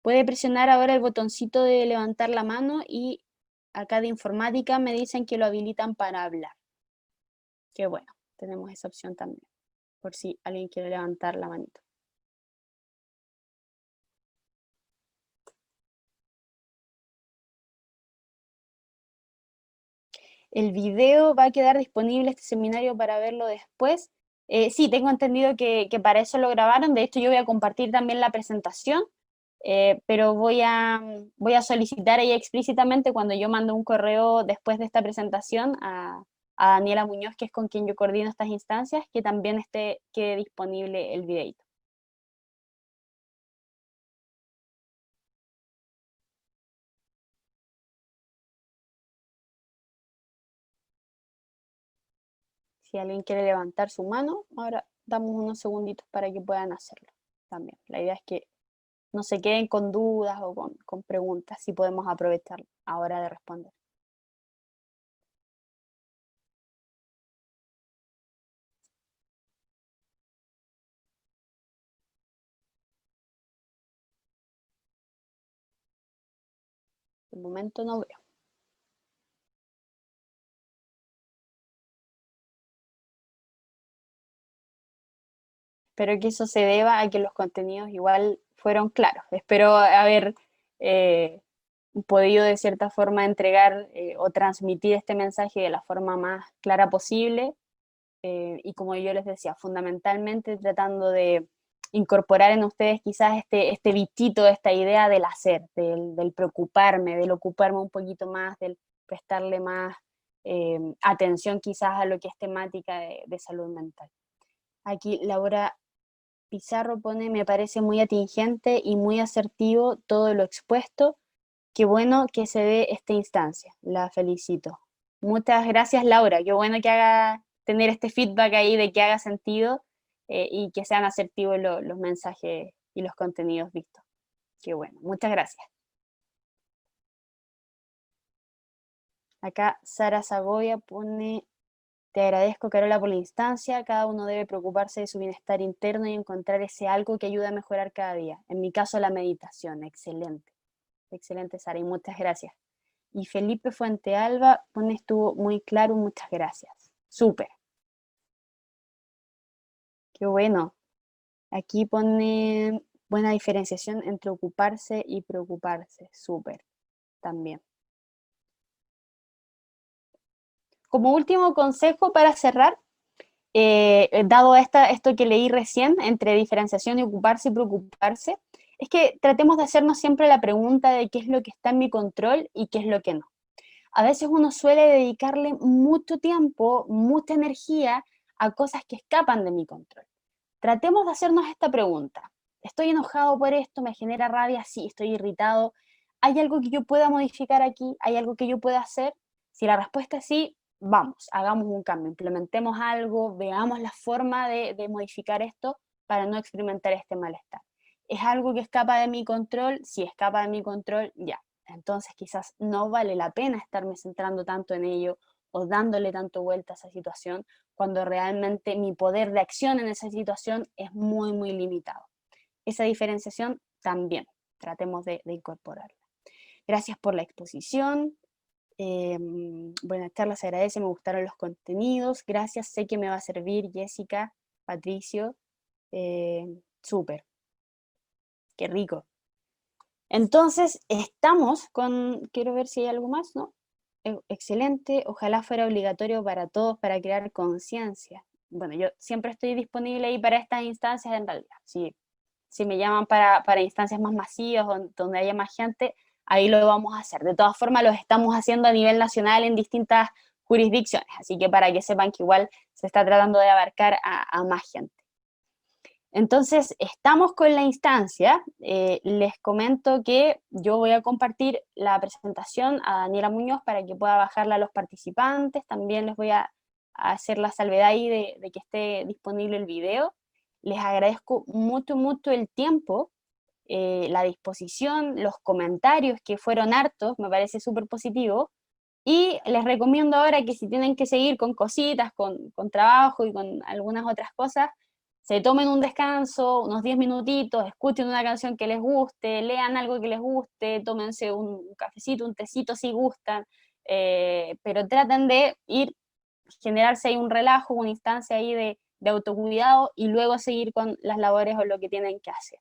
puede presionar ahora el botoncito de levantar la mano y acá de informática me dicen que lo habilitan para hablar. Qué bueno, tenemos esa opción también, por si alguien quiere levantar la manito. El video va a quedar disponible este seminario para verlo después. Sí, tengo entendido que para eso lo grabaron. De hecho, yo voy a compartir también la presentación, pero voy a solicitar ahí explícitamente cuando yo mando un correo después de esta presentación a Daniela Muñoz, que es con quien yo coordino estas instancias, que también quede disponible el videito. Si alguien quiere levantar su mano, ahora damos unos segunditos para que puedan hacerlo también. La idea es que no se queden con dudas o con preguntas, si podemos aprovechar ahora de responder. De momento no veo. Espero que eso se deba a que los contenidos igual fueron claros. Espero haber eh, podido de cierta forma entregar o transmitir este mensaje de la forma más clara posible. Y como yo les decía, fundamentalmente tratando de incorporar en ustedes quizás este bichito, esta idea del hacer, del preocuparme, del ocuparme un poquito más, del prestarle más atención quizás a lo que es temática de salud mental. Aquí Laura Pizarro pone, me parece muy atingente y muy asertivo todo lo expuesto. Qué bueno que se dé esta instancia, la felicito. Muchas gracias, Laura. Qué bueno que haga tener este feedback ahí de que haga sentido y que sean asertivos los mensajes y los contenidos vistos. Qué bueno, muchas gracias. Acá Sara Zagoya pone, te agradezco, Carola, por la instancia. Cada uno debe preocuparse de su bienestar interno y encontrar ese algo que ayude a mejorar cada día. En mi caso, la meditación. Excelente. Excelente, Sara, y muchas gracias. Y Felipe Fuentealba pone, estuvo muy claro, muchas gracias. Súper. Qué bueno. Aquí pone buena diferenciación entre ocuparse y preocuparse. Súper. También. Como último consejo para cerrar, dado esto que leí recién, entre diferenciación y ocuparse y preocuparse, es que tratemos de hacernos siempre la pregunta de qué es lo que está en mi control y qué es lo que no. A veces uno suele dedicarle mucho tiempo, mucha energía a cosas que escapan de mi control. Tratemos de hacernos esta pregunta. ¿Estoy enojado por esto? ¿Me genera rabia? Sí, estoy irritado. ¿Hay algo que yo pueda modificar aquí? ¿Hay algo que yo pueda hacer? Si la respuesta es sí, vamos, hagamos un cambio, implementemos algo, veamos la forma de modificar esto para no experimentar este malestar. ¿Es algo que escapa de mi control? Si escapa de mi control, ya. Entonces quizás no vale la pena estarme centrando tanto en ello o dándole tanto vuelta a esa situación cuando realmente mi poder de acción en esa situación es muy, muy limitado. Esa diferenciación también tratemos de incorporarla. Gracias por la exposición. Buenas charlas, se agradece, me gustaron los contenidos. Gracias, sé que me va a servir Jessica, Patricio. Súper, qué rico. Entonces, estamos con, quiero ver si hay algo más, ¿no? Excelente, ojalá fuera obligatorio para todos para crear conciencia. Bueno, yo siempre estoy disponible ahí para estas instancias en realidad. Si me llaman para instancias más masivas, donde haya más gente, ahí lo vamos a hacer. De todas formas, los estamos haciendo a nivel nacional en distintas jurisdicciones, así que para que sepan que igual se está tratando de abarcar a más gente. Entonces, estamos con la instancia. Les comento que yo voy a compartir la presentación a Daniela Muñoz para que pueda bajarla a los participantes. También les voy a hacer la salvedad ahí de que esté disponible el video. Les agradezco mucho, mucho el tiempo, la disposición, los comentarios que fueron hartos, me parece súper positivo. Y les recomiendo ahora que si tienen que seguir con cositas, con trabajo y con algunas otras cosas, se tomen un descanso, unos 10 minutitos, escuchen una canción que les guste, lean algo que les guste, tómense un cafecito, un tecito si gustan, pero traten de generarse ahí un relajo, una instancia ahí de autocuidado y luego seguir con las labores o lo que tienen que hacer.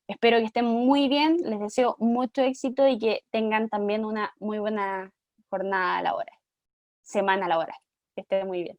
Espero que estén muy bien, les deseo mucho éxito y que tengan también una muy buena jornada laboral, semana laboral. Que estén muy bien.